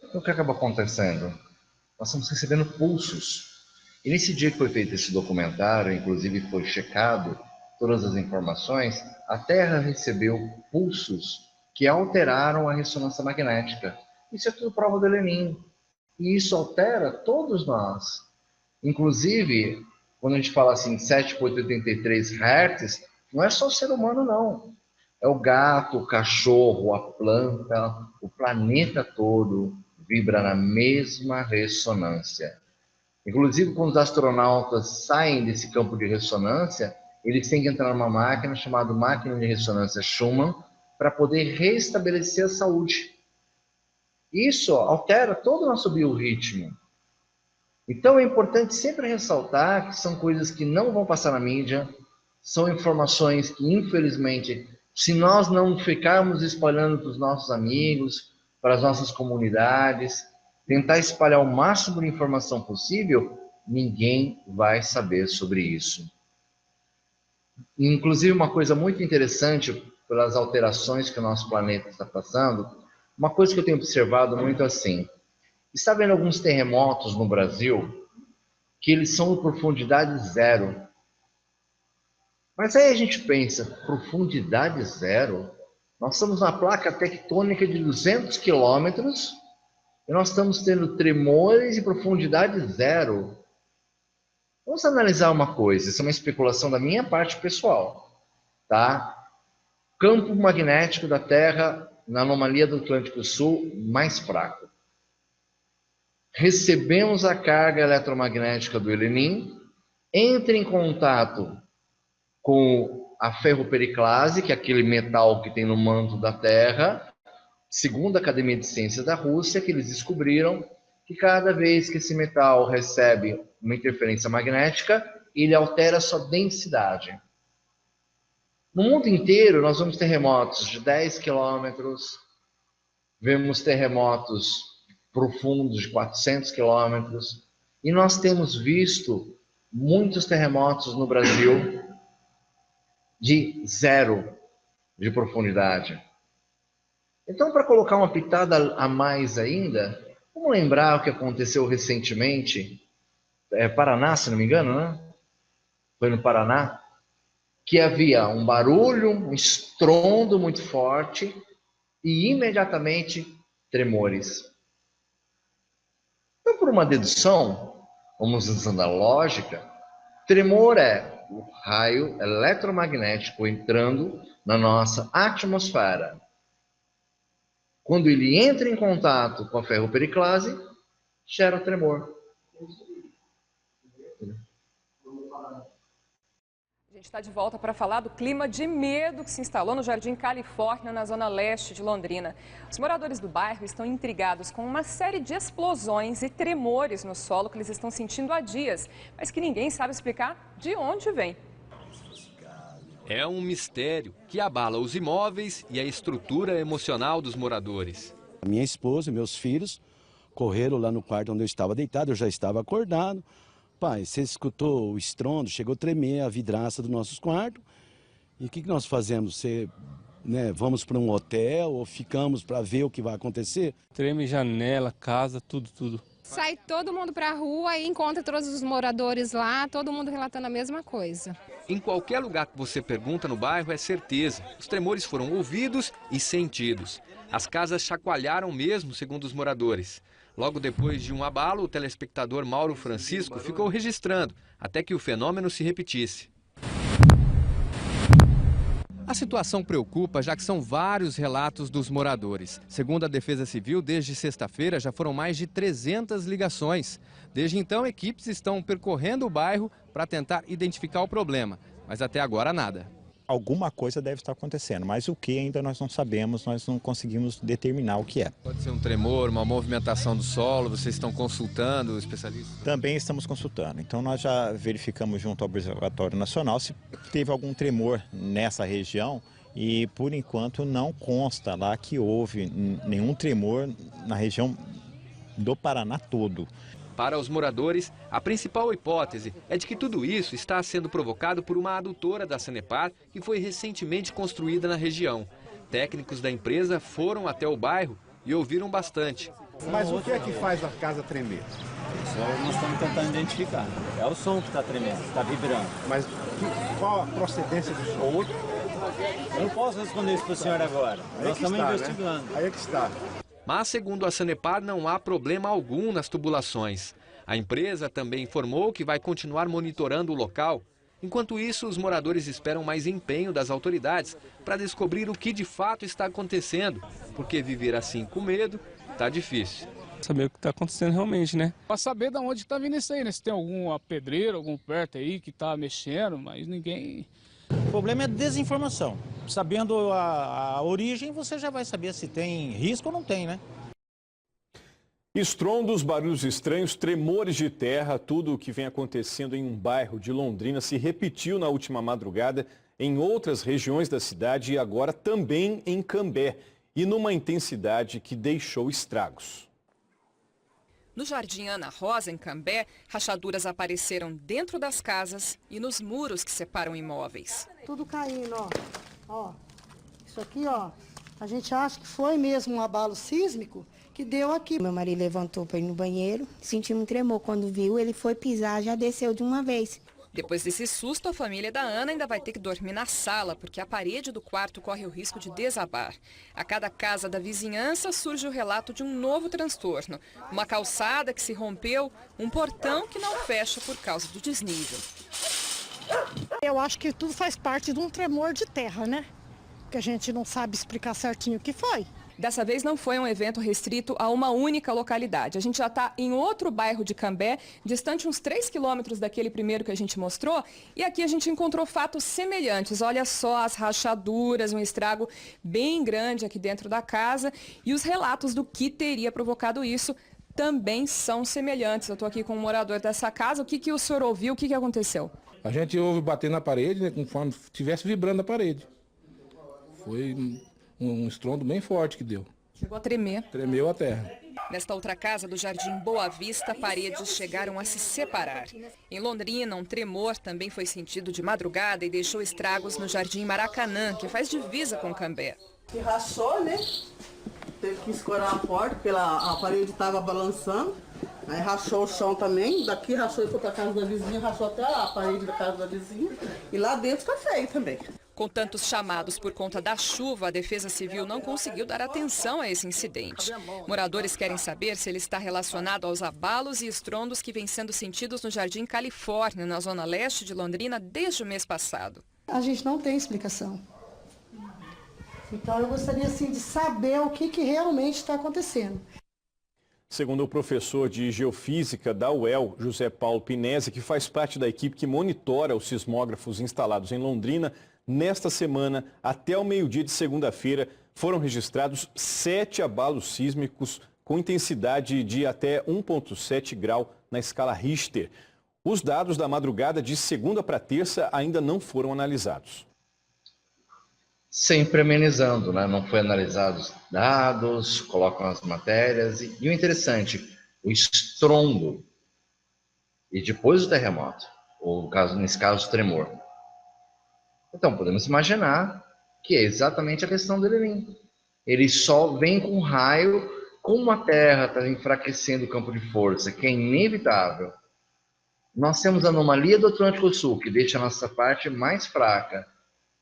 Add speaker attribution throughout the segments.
Speaker 1: Então, o que acaba acontecendo? Nós estamos recebendo pulsos. E nesse dia que foi feito esse documentário, inclusive foi checado todas as informações, a Terra recebeu pulsos que alteraram a ressonância magnética. Isso é tudo prova do Lenin. E isso altera todos nós. Inclusive, quando a gente fala assim, 7,83 Hz, não é só o ser humano, não. É o gato, o cachorro, a planta, o planeta todo vibra na mesma ressonância. Inclusive, quando os astronautas saem desse campo de ressonância, eles têm que entrar numa máquina chamada máquina de ressonância Schumann para poder restabelecer a saúde. Isso altera todo o nosso biorritmo. Então é importante sempre ressaltar que são coisas que não vão passar na mídia, são informações que, infelizmente, se nós não ficarmos espalhando para os nossos amigos, para as nossas comunidades, tentar espalhar o máximo de informação possível, ninguém vai saber sobre isso. Inclusive, uma coisa muito interessante, pelas alterações que o nosso planeta está passando, uma coisa que eu tenho observado muito assim, está vendo alguns terremotos no Brasil que eles são de profundidade zero. Mas aí a gente pensa, profundidade zero? Nós estamos na placa tectônica de 200 quilômetros e nós estamos tendo tremores de profundidade zero. Vamos analisar uma coisa, isso é uma especulação da minha parte pessoal, tá? Campo magnético da Terra na anomalia do Atlântico Sul mais fraco. Recebemos a carga eletromagnética do Elenin, entra em contato com a ferropericlase, que é aquele metal que tem no manto da Terra, segundo a Academia de Ciências da Rússia, que eles descobriram que cada vez que esse metal recebe uma interferência magnética, ele altera a sua densidade. No mundo inteiro, nós vemos terremotos de 10 quilômetros, vemos terremotos profundos de 400 quilômetros, e nós temos visto muitos terremotos no Brasil de zero de profundidade. Então, para colocar uma pitada a mais ainda, vamos lembrar o que aconteceu recentemente, Paraná, se não me engano, né? Foi no Paraná, que havia um barulho, um estrondo muito forte e imediatamente tremores. Então, por uma dedução, vamos usando a lógica, tremor é o raio eletromagnético entrando na nossa atmosfera. Quando ele entra em contato com a ferropericlase, gera o tremor.
Speaker 2: A gente está de volta para falar do clima de medo que se instalou no Jardim Califórnia, na zona leste de Londrina. Os moradores do bairro estão intrigados com uma série de explosões e tremores no solo que eles estão sentindo há dias, mas que ninguém sabe explicar de onde vem.
Speaker 3: É um mistério que abala os imóveis e a estrutura emocional dos moradores.
Speaker 4: A minha esposa e meus filhos correram lá no quarto onde eu estava deitado, eu já estava acordado. Pai, você escutou o estrondo, chegou a tremer a vidraça dos nossos quartos. E o que nós fazemos? Vamos para um hotel ou ficamos para ver o que vai acontecer?
Speaker 5: Treme janela, casa, tudo.
Speaker 6: Sai todo mundo para a rua e encontra todos os moradores lá, todo mundo relatando a mesma coisa.
Speaker 3: Em qualquer lugar que você pergunta no bairro, é certeza. Os tremores foram ouvidos e sentidos. As casas chacoalharam mesmo, segundo os moradores. Logo depois de um abalo, o telespectador Mauro Francisco ficou registrando, até que o fenômeno se repetisse. A situação preocupa, já que são vários relatos dos moradores. Segundo a Defesa Civil, desde sexta-feira já foram mais de 300 ligações. Desde então, equipes estão percorrendo o bairro para tentar identificar o problema, mas até agora nada.
Speaker 7: Alguma coisa deve estar acontecendo, mas o que ainda nós não sabemos, nós não conseguimos determinar o que é.
Speaker 3: Pode ser um tremor, uma movimentação do solo, vocês estão consultando o especialista?
Speaker 7: Também estamos consultando, então nós já verificamos junto ao Observatório Nacional se teve algum tremor nessa região e por enquanto não consta lá que houve nenhum tremor na região do Paraná todo.
Speaker 3: Para os moradores, a principal hipótese é de que tudo isso está sendo provocado por uma adutora da Sanepar que foi recentemente construída na região. Técnicos da empresa foram até o bairro e ouviram bastante.
Speaker 8: Mas o que é que faz a casa tremer?
Speaker 4: Isso nós estamos tentando identificar. É o som que está tremendo, está vibrando.
Speaker 8: Mas qual a procedência do som?
Speaker 4: Eu não posso responder isso para o senhor agora. Nós estamos investigando.
Speaker 8: Né? Aí é que está.
Speaker 3: Mas, segundo a Sanepar, não há problema algum nas tubulações. A empresa também informou que vai continuar monitorando o local. Enquanto isso, os moradores esperam mais empenho das autoridades para descobrir o que de fato está acontecendo, porque viver assim com medo está difícil.
Speaker 5: Saber o que está acontecendo realmente, né?
Speaker 9: Para saber de onde está vindo isso aí, né? Se tem alguma pedreira, algum perto aí que está mexendo, mas ninguém...
Speaker 7: O problema é desinformação. Sabendo a origem, você já vai saber se tem risco ou não tem, né?
Speaker 10: Estrondos, barulhos estranhos, tremores de terra, tudo o que vem acontecendo em um bairro de Londrina se repetiu na última madrugada em outras regiões da cidade e agora também em Cambé, e numa intensidade que deixou estragos.
Speaker 2: No Jardim Ana Rosa, em Cambé, rachaduras apareceram dentro das casas e nos muros que separam imóveis.
Speaker 11: Tudo caindo, ó. Ó, isso aqui, ó, a gente acha que foi mesmo um abalo sísmico que deu aqui.
Speaker 12: Meu marido levantou para ir no banheiro, sentiu um tremor. Quando viu, ele foi pisar, já desceu de uma vez.
Speaker 2: Depois desse susto, a família da Ana ainda vai ter que dormir na sala, porque a parede do quarto corre o risco de desabar. A cada casa da vizinhança surge o relato de um novo transtorno. Uma calçada que se rompeu, um portão que não fecha por causa do desnível.
Speaker 11: Eu acho que tudo faz parte de um tremor de terra, né? Que a gente não sabe explicar certinho o que foi.
Speaker 2: Dessa vez não foi um evento restrito a uma única localidade. A gente já está em outro bairro de Cambé, distante uns 3 quilômetros daquele primeiro que a gente mostrou. E aqui a gente encontrou fatos semelhantes. Olha só as rachaduras, um estrago bem grande aqui dentro da casa. E os relatos do que teria provocado isso também são semelhantes. Eu estou aqui com um morador dessa casa. O que o senhor ouviu? O que aconteceu?
Speaker 9: A gente ouve bater na parede, né, conforme estivesse vibrando a parede. Foi um estrondo bem forte que deu.
Speaker 2: Chegou a tremer.
Speaker 9: Tremeu a terra.
Speaker 2: Nesta outra casa do Jardim Boa Vista, paredes chegaram a se separar. Em Londrina, um tremor também foi sentido de madrugada e deixou estragos no Jardim Maracanã, que faz divisa com Cambé.
Speaker 11: Que rachou, né? Teve que escorar a porta, porque a parede estava balançando. Aí rachou o chão também. Daqui rachou e foi para a casa da vizinha, rachou até a parede da casa da vizinha. E lá dentro está feio também.
Speaker 2: Com tantos chamados por conta da chuva, a Defesa Civil não conseguiu dar atenção a esse incidente. Moradores querem saber se ele está relacionado aos abalos e estrondos que vêm sendo sentidos no Jardim Califórnia, na zona leste de Londrina, desde o mês passado.
Speaker 11: A gente não tem explicação. Então eu gostaria assim, de saber o que realmente está acontecendo.
Speaker 10: Segundo o professor de Geofísica da UEL, José Paulo Pinesi, que faz parte da equipe que monitora os sismógrafos instalados em Londrina, nesta semana, até o meio-dia de segunda-feira, foram registrados 7 abalos sísmicos com intensidade de até 1,7 grau na escala Richter. Os dados da madrugada de segunda para terça ainda não foram analisados.
Speaker 1: Sempre amenizando, né? Não foi analisados dados, colocam as matérias. E o interessante, o estrondo e depois o terremoto, ou nesse caso o tremor. Então, podemos imaginar que é exatamente a questão dele vir. Ele só vem com raio, como a Terra está enfraquecendo o campo de força, que é inevitável. Nós temos a anomalia do Atlântico Sul, que deixa a nossa parte mais fraca.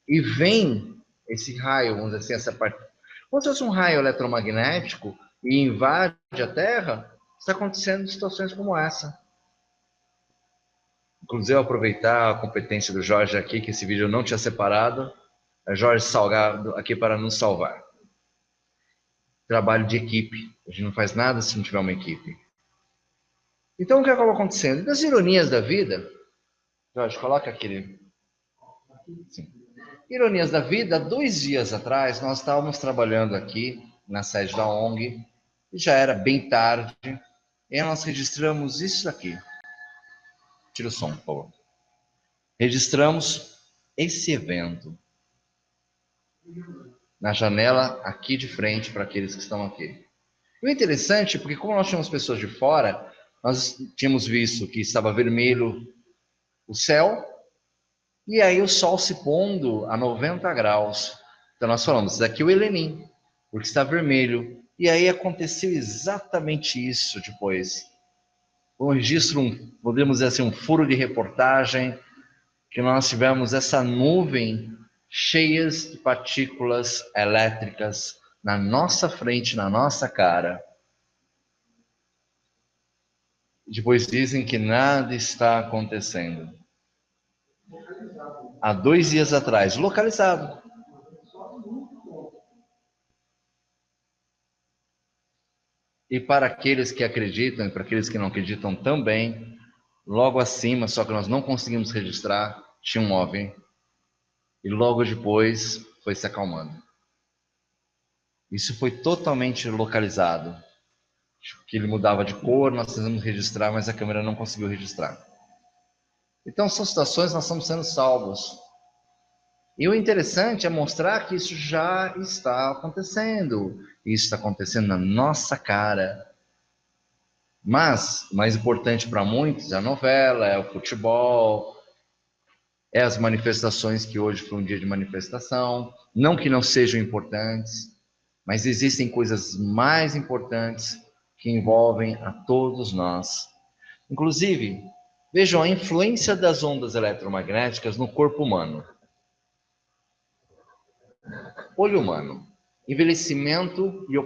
Speaker 1: E vem esse raio, vamos dizer assim, essa parte... Como se fosse um raio eletromagnético e invade a Terra, está acontecendo situações como essa. Inclusive, aproveitar a competência do Jorge aqui, que esse vídeo não tinha separado. É Jorge Salgado aqui para nos salvar. Trabalho de equipe. A gente não faz nada se não tiver uma equipe. Então, o que acaba acontecendo? Das ironias da vida... Jorge, coloca aquele... Sim. Ironias da vida, 2 dias atrás, nós estávamos trabalhando aqui na sede da ONG. E já era bem tarde. E nós registramos isso aqui. Tira o som, por favor. Registramos esse evento na janela aqui de frente para aqueles que estão aqui. E o interessante, porque como nós tínhamos pessoas de fora, nós tínhamos visto que estava vermelho o céu, e aí o sol se pondo a 90 graus. Então nós falamos, isso daqui é o Helenim, porque está vermelho. E aí aconteceu exatamente isso depois. Um registro, podemos dizer assim, um furo de reportagem, que nós tivemos essa nuvem cheia de partículas elétricas na nossa frente, na nossa cara. Depois dizem que nada está acontecendo. Há 2 dias atrás, localizado. E para aqueles que acreditam e para aqueles que não acreditam também, logo acima, só que nós não conseguimos registrar, tinha um OVNI. E logo depois foi se acalmando. Isso foi totalmente localizado. Que ele mudava de cor, nós tentamos registrar, mas a câmera não conseguiu registrar. Então são situações que nós estamos sendo salvos. E o interessante é mostrar que isso já está acontecendo. Isso está acontecendo na nossa cara. Mas, o mais importante para muitos é a novela, é o futebol, é as manifestações, que hoje foi um dia de manifestação. Não que não sejam importantes, mas existem coisas mais importantes que envolvem a todos nós. Inclusive, vejam a influência das ondas eletromagnéticas no corpo humano. Olho humano, envelhecimento e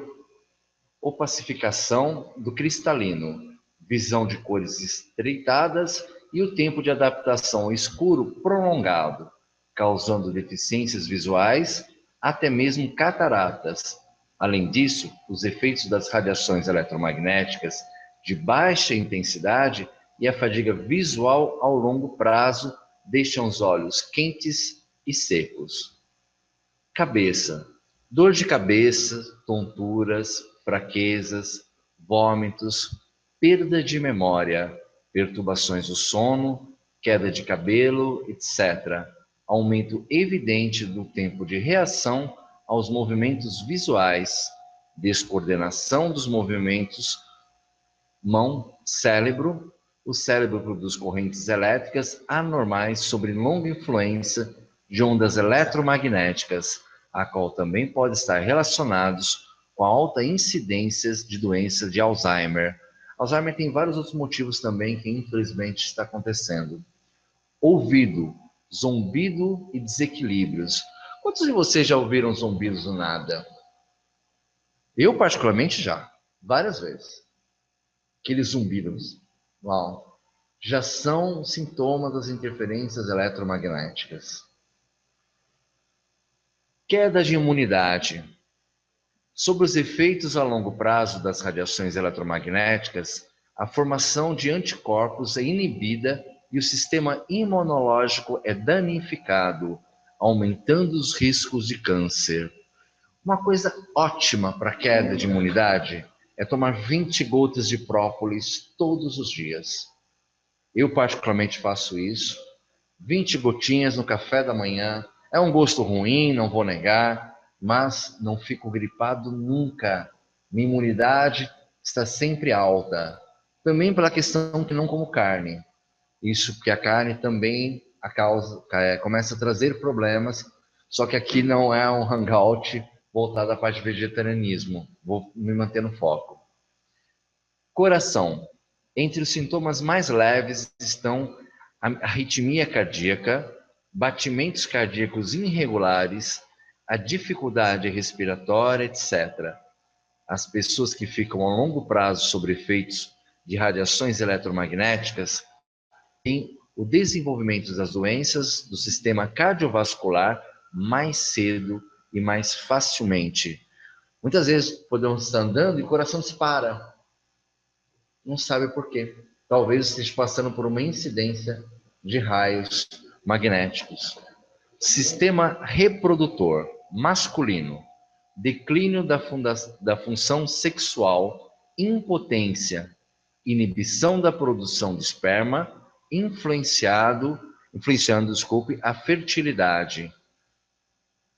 Speaker 1: opacificação do cristalino, visão de cores estreitadas e o tempo de adaptação ao escuro prolongado, causando deficiências visuais, até mesmo cataratas. Além disso, os efeitos das radiações eletromagnéticas de baixa intensidade e a fadiga visual ao longo prazo deixam os olhos quentes e secos. Cabeça. Dor de cabeça, tonturas, fraquezas, vômitos, perda de memória, perturbações do sono, queda de cabelo, etc. Aumento evidente do tempo de reação aos movimentos visuais, descoordenação dos movimentos mão-cérebro. O cérebro produz correntes elétricas anormais sob longa influência de ondas eletromagnéticas, a qual também pode estar relacionados com a alta incidência de doenças de Alzheimer. Alzheimer tem vários outros motivos também que infelizmente está acontecendo. Ouvido, zumbido e desequilíbrios. Quantos de vocês já ouviram zumbidos do nada? Eu particularmente já, várias vezes. Aqueles zumbidos, uau, já são sintomas das interferências eletromagnéticas. Queda de imunidade. Sobre os efeitos a longo prazo das radiações eletromagnéticas, a formação de anticorpos é inibida e o sistema imunológico é danificado, aumentando os riscos de câncer. Uma coisa ótima para queda de imunidade é tomar 20 gotas de própolis todos os dias. Eu particularmente faço isso, 20 gotinhas no café da manhã. É um gosto ruim, não vou negar, mas não fico gripado nunca. Minha imunidade está sempre alta. Também pela questão que não como carne. Isso porque a carne também começa a trazer problemas, só que aqui não é um hangout voltado à parte de vegetarianismo. Vou me manter no foco. Coração. Entre os sintomas mais leves estão a arritmia cardíaca, batimentos cardíacos irregulares, a dificuldade respiratória, etc. As pessoas que ficam a longo prazo sob efeitos de radiações eletromagnéticas têm o desenvolvimento das doenças do sistema cardiovascular mais cedo e mais facilmente. Muitas vezes podemos estar andando e o coração dispara. Não sabe por quê. Talvez esteja passando por uma incidência de raios magnéticos. Sistema reprodutor masculino, declínio da função sexual, impotência, inibição da produção de esperma, influenciando a fertilidade.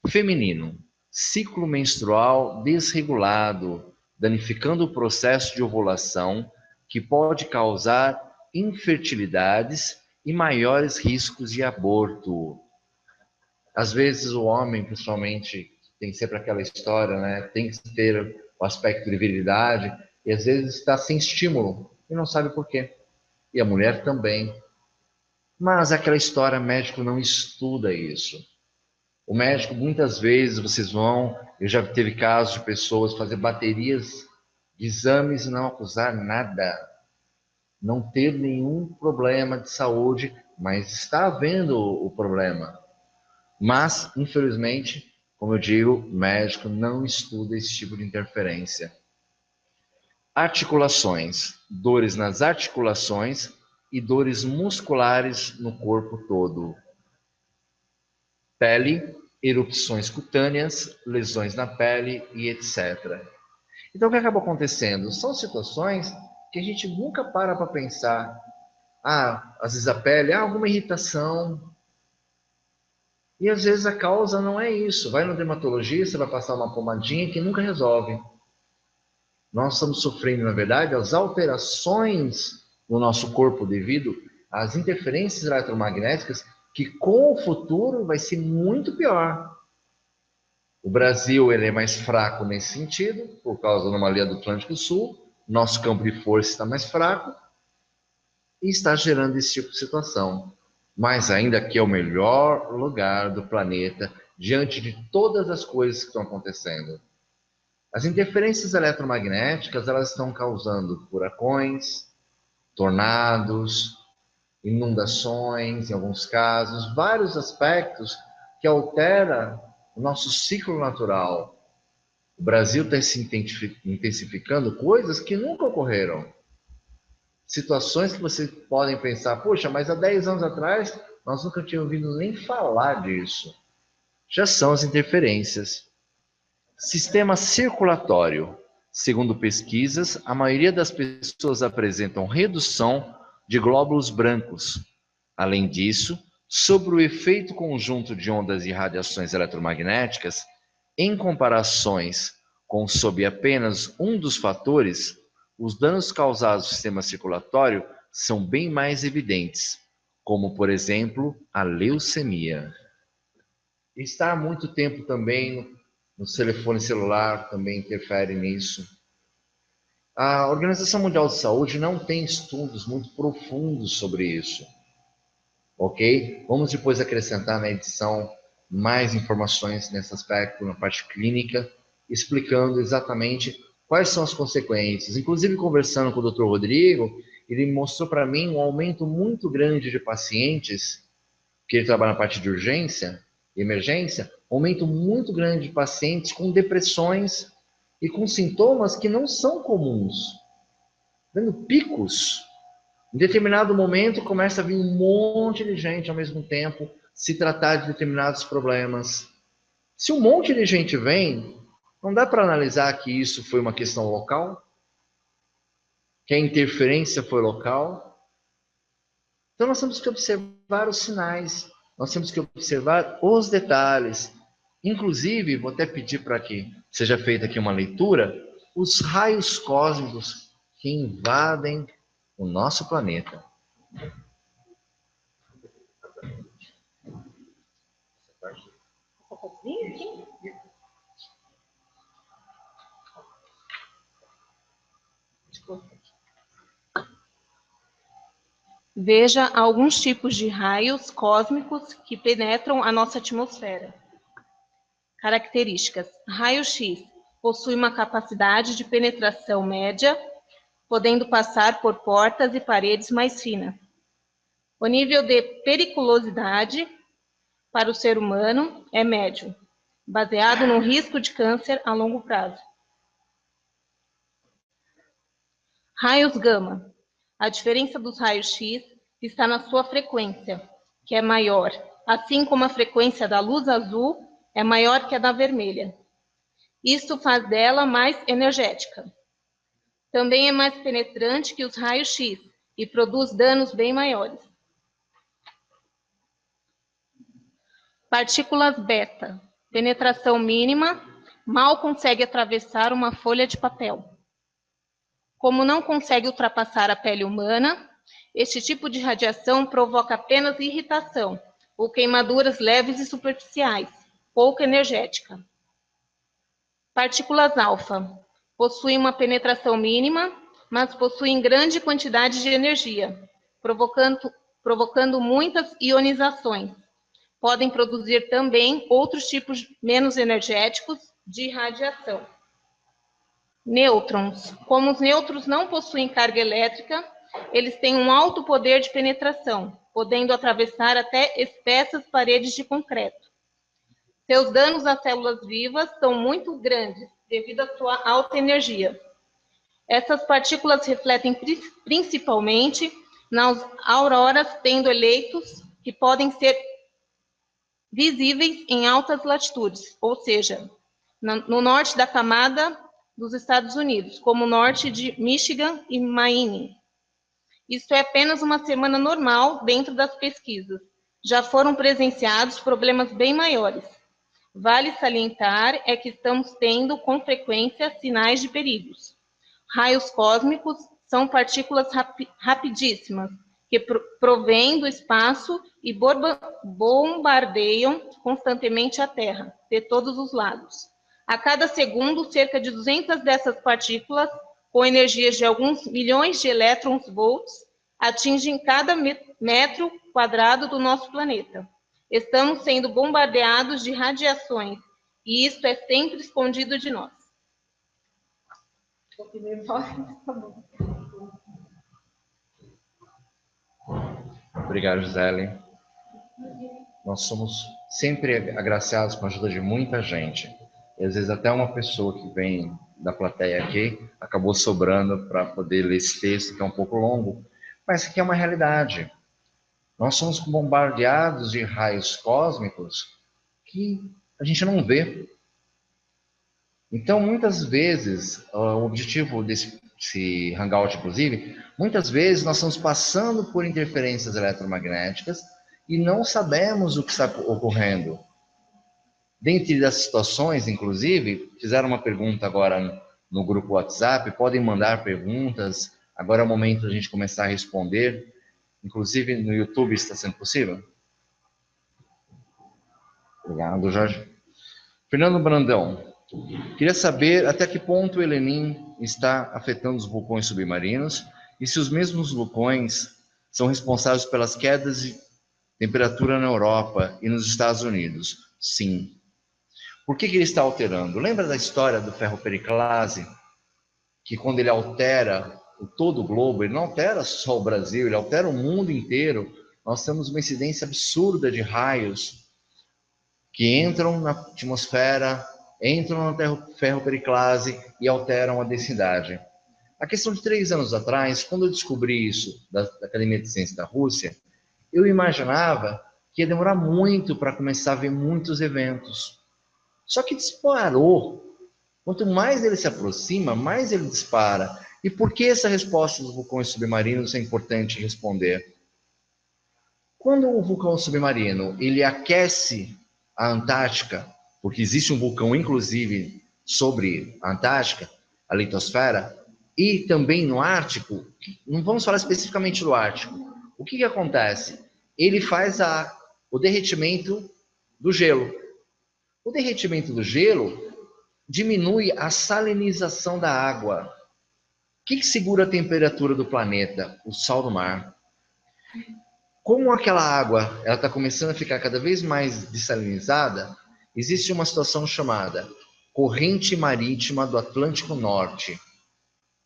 Speaker 1: Feminino, ciclo menstrual desregulado, danificando o processo de ovulação, que pode causar infertilidades e maiores riscos de aborto. Às vezes o homem, principalmente, tem sempre aquela história, né? Tem que ter o aspecto de virilidade e às vezes está sem estímulo e não sabe por quê. E a mulher também. Mas aquela história, médico não estuda isso. O médico, muitas vezes, eu já teve casos de pessoas fazer baterias de exames e não acusar nada. Não ter nenhum problema de saúde, mas está havendo o problema. Mas, infelizmente, como eu digo, o médico não estuda esse tipo de interferência. Articulações, dores nas articulações e dores musculares no corpo todo. Pele, erupções cutâneas, lesões na pele e etc. Então, o que acaba acontecendo? São situações que a gente nunca para pensar. Às vezes a pele, alguma irritação. E às vezes a causa não é isso. Vai no dermatologista, vai passar uma pomadinha que nunca resolve. Nós estamos sofrendo, na verdade, as alterações no nosso corpo devido às interferências eletromagnéticas que com o futuro vai ser muito pior. O Brasil ele é mais fraco nesse sentido, por causa da anomalia do Atlântico Sul. Nosso campo de força está mais fraco e está gerando esse tipo de situação. Mas ainda que é o melhor lugar do planeta diante de todas as coisas que estão acontecendo. As interferências eletromagnéticas elas estão causando furacões, tornados, inundações, em alguns casos, vários aspectos que alteram o nosso ciclo natural. O Brasil está se intensificando coisas que nunca ocorreram. Situações que vocês podem pensar, poxa, mas há 10 anos atrás nós nunca tínhamos ouvido nem falar disso. Já são as interferências. Sistema circulatório. Segundo pesquisas, a maioria das pessoas apresentam redução de glóbulos brancos. Além disso, sobre o efeito conjunto de ondas e radiações eletromagnéticas, em comparações com sob apenas um dos fatores, os danos causados ao sistema circulatório são bem mais evidentes, como, por exemplo, a leucemia. Estar muito tempo também no telefone celular também interfere nisso. A Organização Mundial de Saúde não tem estudos muito profundos sobre isso. Ok? Vamos depois acrescentar na edição mais informações nesse aspecto, na parte clínica, explicando exatamente quais são as consequências. Inclusive, conversando com o Dr. Rodrigo, ele mostrou para mim um aumento muito grande de pacientes, que ele trabalha na parte de urgência e emergência, um aumento muito grande de pacientes com depressões e com sintomas que não são comuns. Vendo picos. Em determinado momento, começa a vir um monte de gente ao mesmo tempo se tratar de determinados problemas. Se um monte de gente vem, não dá para analisar que isso foi uma questão local? Que a interferência foi local? Então nós temos que observar os sinais, nós temos que observar os detalhes. Inclusive, vou até pedir para que seja feita aqui uma leitura, os raios cósmicos que invadem o nosso planeta.
Speaker 13: Veja alguns tipos de raios cósmicos que penetram a nossa atmosfera. Características. Raio-X possui uma capacidade de penetração média, podendo passar por portas e paredes mais finas. O nível de periculosidade para o ser humano é médio, baseado no risco de câncer a longo prazo. Raios gama. A diferença dos raios-X está na sua frequência, que é maior, assim como a frequência da luz azul é maior que a da vermelha. Isso faz dela mais energética. Também é mais penetrante que os raios-X e produz danos bem maiores. Partículas beta. Penetração mínima, mal consegue atravessar uma folha de papel. Como não consegue ultrapassar a pele humana, este tipo de radiação provoca apenas irritação ou queimaduras leves e superficiais, pouco energética. Partículas alfa possuem uma penetração mínima, mas possuem grande quantidade de energia, provocando muitas ionizações. Podem produzir também outros tipos menos energéticos de radiação. Nêutrons. Como os nêutrons não possuem carga elétrica, eles têm um alto poder de penetração, podendo atravessar até espessas paredes de concreto. Seus danos às células vivas são muito grandes, devido à sua alta energia. Essas partículas refletem principalmente nas auroras, tendo efeitos que podem ser visíveis em altas latitudes, ou seja, no norte da camada dos Estados Unidos, como o norte de Michigan e Maine. Isso é apenas uma semana normal dentro das pesquisas. Já foram presenciados problemas bem maiores. Vale salientar é que estamos tendo com frequência sinais de perigos. Raios cósmicos são partículas rapidíssimas que provêm do espaço e bombardeiam constantemente a Terra, de todos os lados. A cada segundo, cerca de 200 dessas partículas, com energias de alguns milhões de elétrons-volts, atingem cada metro quadrado do nosso planeta. Estamos sendo bombardeados de radiações, e isso é sempre escondido de nós.
Speaker 1: Obrigado, Gisele. Nós somos sempre agraciados com a ajuda de muita gente. E às vezes até uma pessoa que vem da plateia aqui acabou sobrando para poder ler esse texto, que é um pouco longo, mas que é uma realidade. Nós somos bombardeados de raios cósmicos que a gente não vê. Então, muitas vezes, o objetivo desse hangout, inclusive, muitas vezes nós estamos passando por interferências eletromagnéticas e não sabemos o que está ocorrendo. Dentre das situações, inclusive, fizeram uma pergunta agora no grupo WhatsApp, podem mandar perguntas, agora é o momento de a gente começar a responder, inclusive no YouTube está sendo possível? Obrigado, Jorge. Fernando Brandão, queria saber até que ponto o El Niño está afetando os vulcões submarinos e se os mesmos vulcões são responsáveis pelas quedas de temperatura na Europa e nos Estados Unidos. Sim. Por que ele está alterando? Lembra da história do ferropericlase? Que quando ele altera todo o globo, ele não altera só o Brasil, ele altera o mundo inteiro. Nós temos uma incidência absurda de raios que entram na atmosfera, entram na ferropericlase e alteram a densidade. A questão de 3 anos atrás, quando eu descobri isso da Academia de Ciências da Rússia, eu imaginava que ia demorar muito para começar a ver muitos eventos. Só que disparou. Quanto mais ele se aproxima, mais ele dispara. E por que essa resposta dos vulcões submarinos é importante responder? Quando o vulcão submarino ele aquece a Antártica, porque existe um vulcão, inclusive, sobre a Antártica, a litosfera, e também no Ártico, não vamos falar especificamente do Ártico, o que acontece? Ele faz o derretimento do gelo. O derretimento do gelo diminui a salinização da água. O que segura a temperatura do planeta? O sal do mar. Como aquela água está começando a ficar cada vez mais dessalinizada, existe uma situação chamada corrente marítima do Atlântico Norte.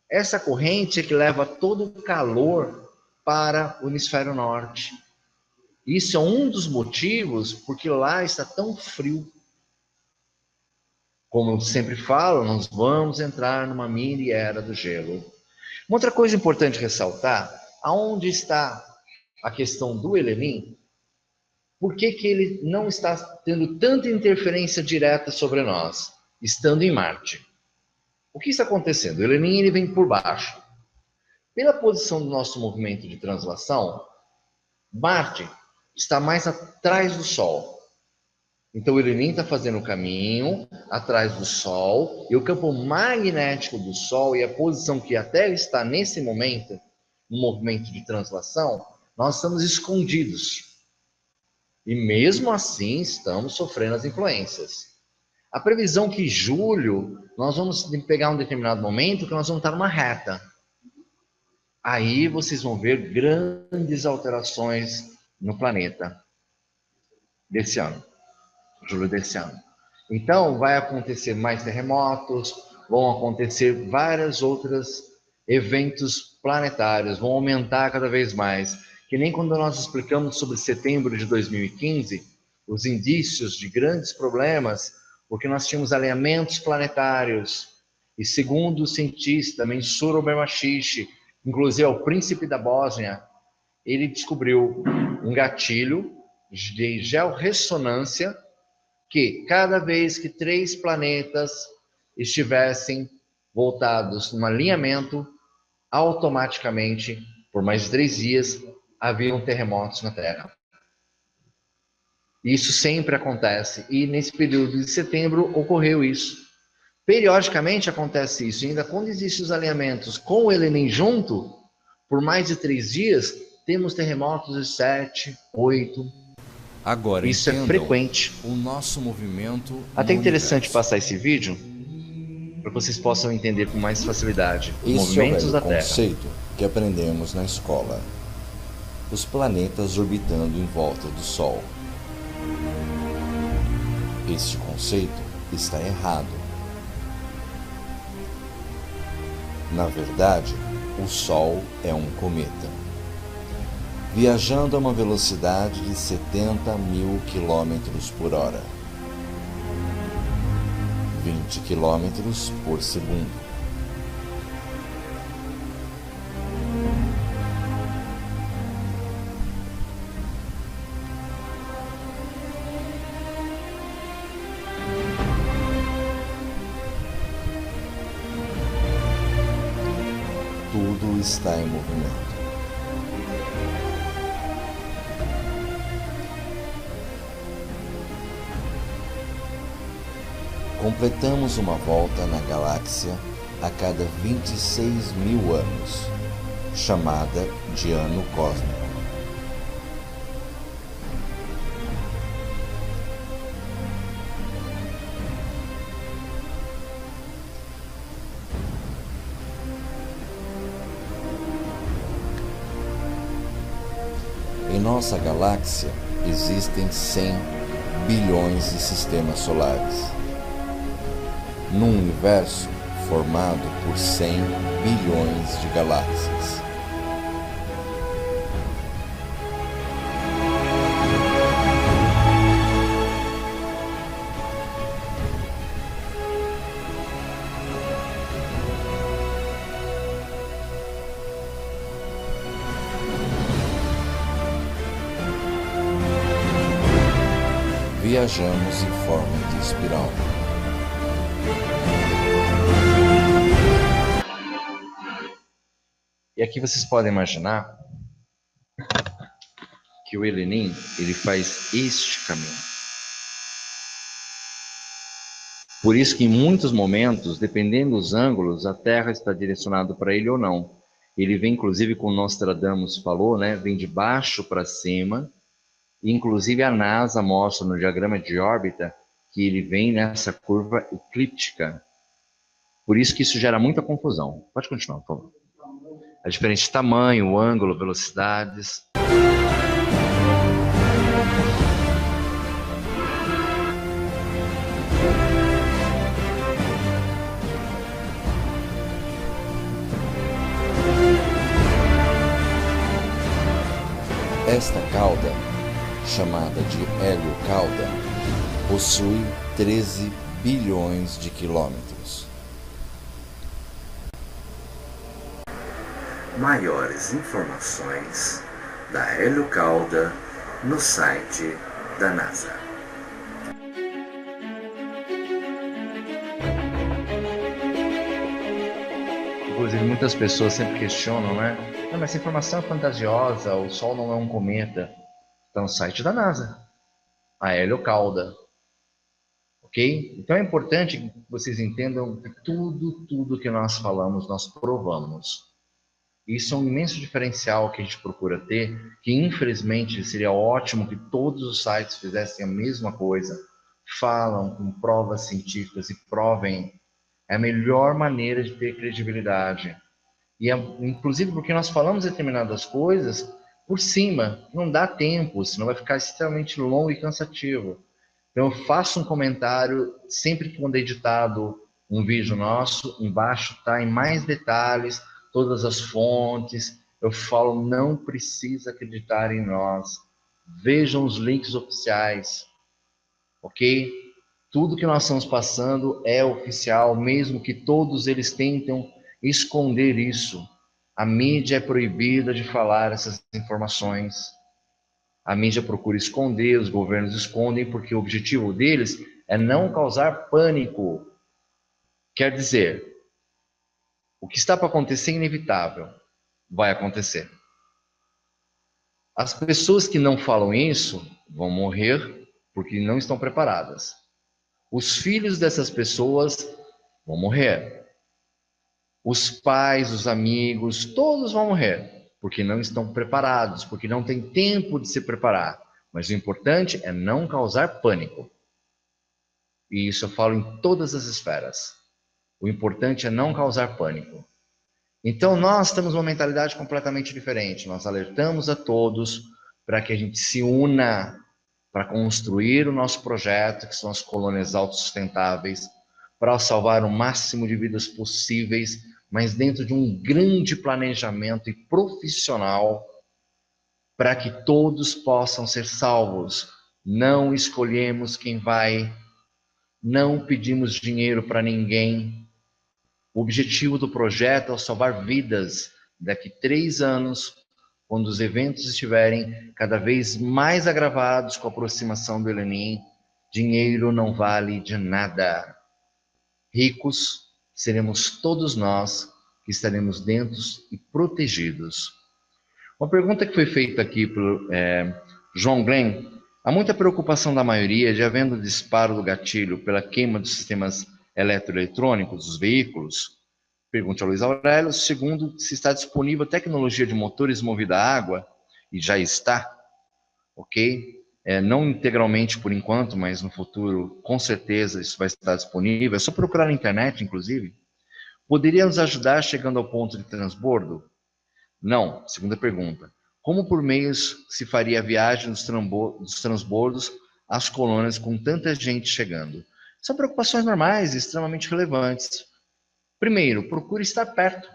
Speaker 1: Essa corrente é que leva todo o calor para o hemisfério norte. Isso é um dos motivos porque lá está tão frio. Como eu sempre falo, nós vamos entrar numa mini era do gelo. Uma outra coisa importante ressaltar, aonde está a questão do El Niño? Por que ele não está tendo tanta interferência direta sobre nós, estando em Marte? O que está acontecendo? O El Niño ele vem por baixo. Pela posição do nosso movimento de translação, Marte está mais atrás do Sol. Então o Elenin está fazendo o caminho atrás do Sol, e o campo magnético do Sol e a posição que a Terra está nesse momento, no movimento de translação, nós estamos escondidos. E mesmo assim estamos sofrendo as influências. A previsão que em julho nós vamos pegar um determinado momento que nós vamos estar numa reta. Aí vocês vão ver grandes alterações no planeta desse ano, julho desse ano. Então vai acontecer mais terremotos, vão acontecer vários outros eventos planetários, vão aumentar cada vez mais. Que nem quando nós explicamos sobre setembro de 2015, os indícios de grandes problemas, porque nós tínhamos alinhamentos planetários. E segundo o cientista Mensur Obermachiche, inclusive o príncipe da Bósnia, ele descobriu um gatilho de georressonância que cada vez que 3 planetas estivessem voltados num alinhamento, automaticamente, por mais de 3 dias, haviam terremotos na Terra. Isso sempre acontece, e nesse período de setembro ocorreu isso. Periodicamente acontece isso, e ainda quando existem os alinhamentos com o Elenin junto, por mais de 3 dias, temos terremotos de 7, 8.
Speaker 14: Agora,
Speaker 1: isso é frequente.
Speaker 14: O nosso movimento.
Speaker 1: Até interessante passar esse vídeo, para que vocês possam entender com mais facilidade os movimentos da Terra.
Speaker 14: Esse é o conceito que aprendemos na escola. Os planetas orbitando em volta do Sol. Este conceito está errado. Na verdade, o Sol é um cometa, viajando a uma velocidade de 70.000 km por hora, 20 km por segundo. Tudo está em movimento. Completamos uma volta na galáxia a cada 26.000 anos, chamada de ano cósmico. Em nossa galáxia existem 100 bilhões de sistemas solares, num universo formado por 100 bilhões de galáxias. Viajamos em forma de espiral.
Speaker 1: E aqui vocês podem imaginar que o Elenin, ele faz este caminho. Por isso que em muitos momentos, dependendo dos ângulos, a Terra está direcionada para ele ou não. Ele vem, inclusive, como Nostradamus falou, né, vem de baixo para cima. Inclusive a NASA mostra no diagrama de órbita que ele vem nessa curva eclíptica. Por isso que isso gera muita confusão. Pode continuar, por favor. A diferença de tamanho, ângulo, velocidades.
Speaker 14: Esta cauda, chamada de heliocauda, possui 13 bilhões de quilômetros.
Speaker 1: Maiores informações da heliocauda no site da NASA. Inclusive, muitas pessoas sempre questionam, né? Não, mas essa informação é fantasiosa, o Sol não é um cometa. Está no site da NASA. A heliocauda. ok? Então é importante que vocês entendam que tudo que nós falamos, nós provamos. Isso é um imenso diferencial que a gente procura ter, que infelizmente seria ótimo que todos os sites fizessem a mesma coisa, falam com provas científicas e provem. É a melhor maneira de ter credibilidade. E inclusive porque nós falamos determinadas coisas por cima, não dá tempo, senão vai ficar extremamente longo e cansativo. Então eu faço um comentário sempre que quando é editado um vídeo nosso, embaixo está em mais detalhes, todas as fontes, eu falo, não precisa acreditar em nós, vejam os links oficiais, ok? Tudo que nós estamos passando é oficial, mesmo que todos eles tentam esconder isso. A mídia é proibida de falar essas informações. A mídia procura esconder, os governos escondem, porque o objetivo deles é não causar pânico. Quer dizer, o que está para acontecer é inevitável, vai acontecer. As pessoas que não falam isso vão morrer porque não estão preparadas. Os filhos dessas pessoas vão morrer. Os pais, os amigos, todos vão morrer, porque não estão preparados, porque não tem tempo de se preparar. Mas o importante é não causar pânico. E isso eu falo em todas as esferas. O importante é não causar pânico. Então nós temos uma mentalidade completamente diferente. Nós alertamos a todos para que a gente se una para construir o nosso projeto, que são as colônias autossustentáveis, para salvar o máximo de vidas possíveis, mas dentro de um grande planejamento e profissional para que todos possam ser salvos. Não escolhemos quem vai, não pedimos dinheiro para ninguém. O objetivo do projeto é salvar vidas daqui 3 anos, quando os eventos estiverem cada vez mais agravados com a aproximação do El Niño. Dinheiro não vale de nada. Ricos seremos todos nós que estaremos dentro e protegidos. Uma pergunta que foi feita aqui por João Glenn. Há muita preocupação da maioria de havendo disparo do gatilho pela queima dos sistemas eletroeletrônicos dos veículos. Pergunta a Luiz Aurélio. Segundo, se está disponível tecnologia de motores movida a água, e já está, ok? Não integralmente por enquanto, mas no futuro, com certeza, isso vai estar disponível. É só procurar na internet, inclusive. Poderia nos ajudar chegando ao ponto de transbordo? Não. Segunda pergunta. Como por meios se faria a viagem dos transbordos às colônias com tanta gente chegando? São preocupações normais e extremamente relevantes. Primeiro, procure estar perto.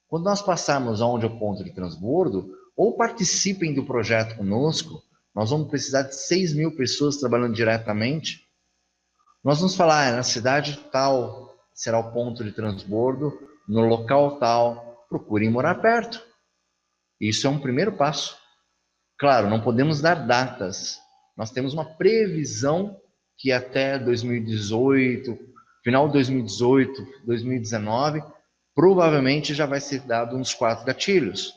Speaker 1: Quando nós passarmos aonde é o ponto de transbordo, ou participem do projeto conosco, nós vamos precisar de 6.000 pessoas trabalhando diretamente. Nós vamos falar, na cidade tal será o ponto de transbordo, no local tal, procurem morar perto. Isso é um primeiro passo. Claro, não podemos dar datas. Nós temos uma previsão que até 2018, final de 2018, 2019, provavelmente já vai ser dado uns 4 gatilhos.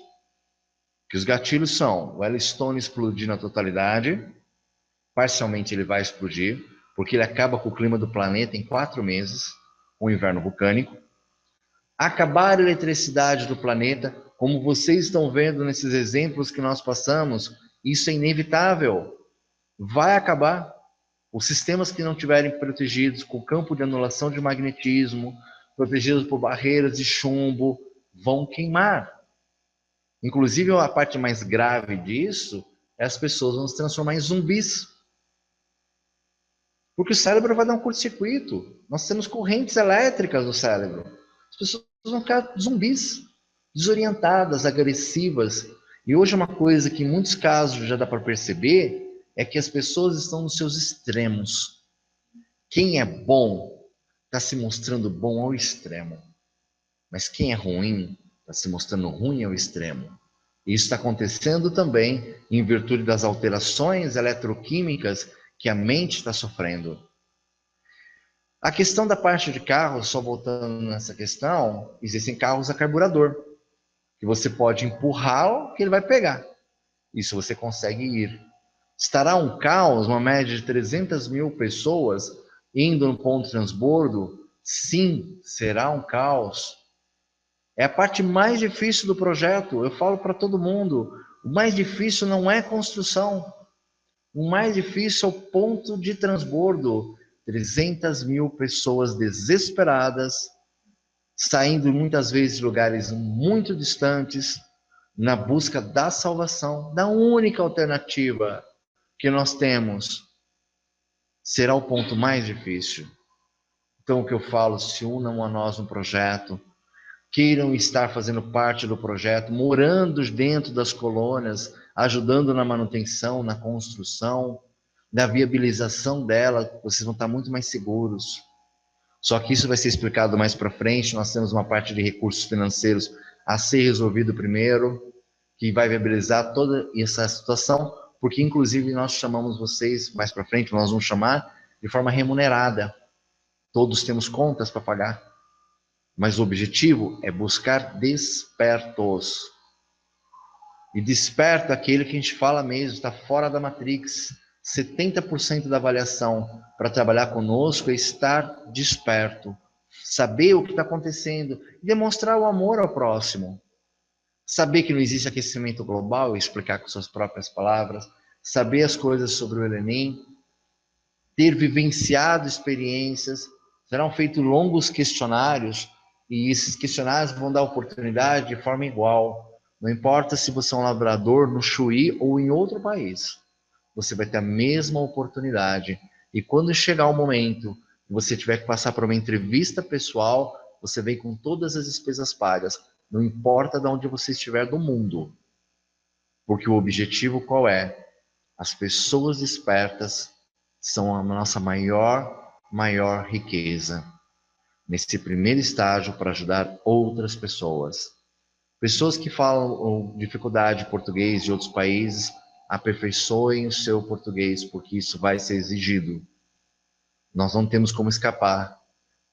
Speaker 1: Que os gatilhos são o Yellowstone explodir na totalidade, parcialmente ele vai explodir, porque ele acaba com o clima do planeta em 4 meses, com o inverno vulcânico. Acabar a eletricidade do planeta, como vocês estão vendo nesses exemplos que nós passamos, isso é inevitável. Vai acabar. Os sistemas que não estiverem protegidos com o campo de anulação de magnetismo, protegidos por barreiras de chumbo, vão queimar. Inclusive, a parte mais grave disso é as pessoas vão se transformar em zumbis. Porque o cérebro vai dar um curto-circuito. Nós temos correntes elétricas no cérebro. As pessoas vão ficar zumbis, desorientadas, agressivas. E hoje uma coisa que em muitos casos já dá para perceber é que as pessoas estão nos seus extremos. Quem é bom está se mostrando bom ao extremo. Mas quem é ruim está se mostrando ruim ao extremo. Isso está acontecendo também em virtude das alterações eletroquímicas que a mente está sofrendo. A questão da parte de carros, só voltando nessa questão, existem carros a carburador, que você pode empurrá-lo que ele vai pegar. Isso você consegue ir. Estará um caos, uma média de 300.000 pessoas indo no ponto de transbordo, sim, será um caos. É a parte mais difícil do projeto. Eu falo para todo mundo, o mais difícil não é construção. O mais difícil é o ponto de transbordo. 300 mil pessoas desesperadas, saindo muitas vezes de lugares muito distantes, na busca da salvação, da única alternativa que nós temos. Será o ponto mais difícil. Então, o que eu falo, se unam a nós no projeto, queiram estar fazendo parte do projeto, morando dentro das colônias, ajudando na manutenção, na construção, na viabilização dela, vocês vão estar muito mais seguros. Só que isso vai ser explicado mais para frente, nós temos uma parte de recursos financeiros a ser resolvido primeiro, que vai viabilizar toda essa situação, porque inclusive nós chamamos vocês, mais para frente, nós vamos chamar de forma remunerada. Todos temos contas para pagar. Mas o objetivo é buscar despertos. E desperto é aquele que a gente fala mesmo, está fora da Matrix. 70% da avaliação para trabalhar conosco é estar desperto. Saber o que está acontecendo. E demonstrar o amor ao próximo. Saber que não existe aquecimento global, explicar com suas próprias palavras. Saber as coisas sobre o Elenem. Ter vivenciado experiências. Serão feitos longos questionários. E esses questionários vão dar oportunidade de forma igual. Não importa se você é um lavrador no Chuí ou em outro país. Você vai ter a mesma oportunidade. E quando chegar o momento que você tiver que passar por uma entrevista pessoal, você vem com todas as despesas pagas. Não importa de onde você estiver do mundo. Porque o objetivo qual é? As pessoas despertas são a nossa maior riqueza. Nesse primeiro estágio para ajudar outras pessoas. Pessoas que falam dificuldade de português de outros países, aperfeiçoem o seu português, porque isso vai ser exigido. Nós não temos como escapar.